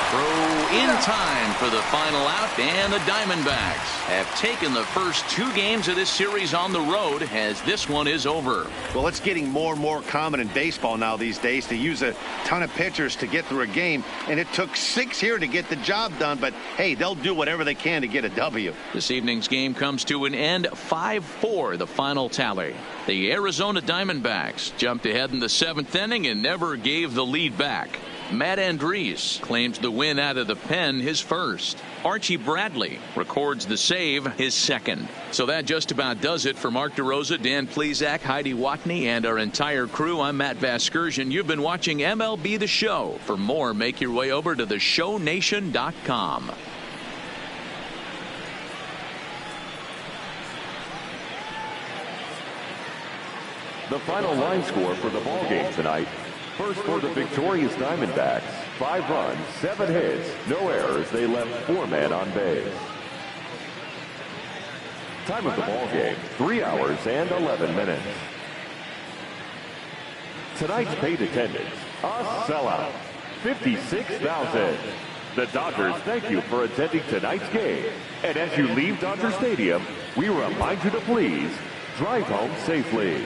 Throw in time for the final out, and the Diamondbacks have taken the first 2 games of this series on the road as this one is over. Well, it's getting more and more common in baseball now these days to use a ton of pitchers to get through a game, and it took 6 here to get the job done, but hey, they'll do whatever they can to get a W. This evening's game comes to an end, 5-4 the final tally. The Arizona Diamondbacks jumped ahead in the 7th inning and never gave the lead back. Matt Andriese claims the win out of the pen, his first. Archie Bradley records the save, his second. So that just about does it for Mark DeRosa, Dan Plesac, Heidi Watney, and our entire crew. I'm Matt Vasgersian. You've been watching MLB The Show. For more, make your way over to theshownation.com. The final line score for the ballgame tonight. First for the victorious Diamondbacks, 5 runs, 7 hits, no errors. They left 4 men on base. Time of the ballgame, 3 hours and 11 minutes. Tonight's paid attendance, a sellout. 56,000. The Dodgers thank you for attending tonight's game. And as you leave Dodger Stadium, we remind you to please drive home safely.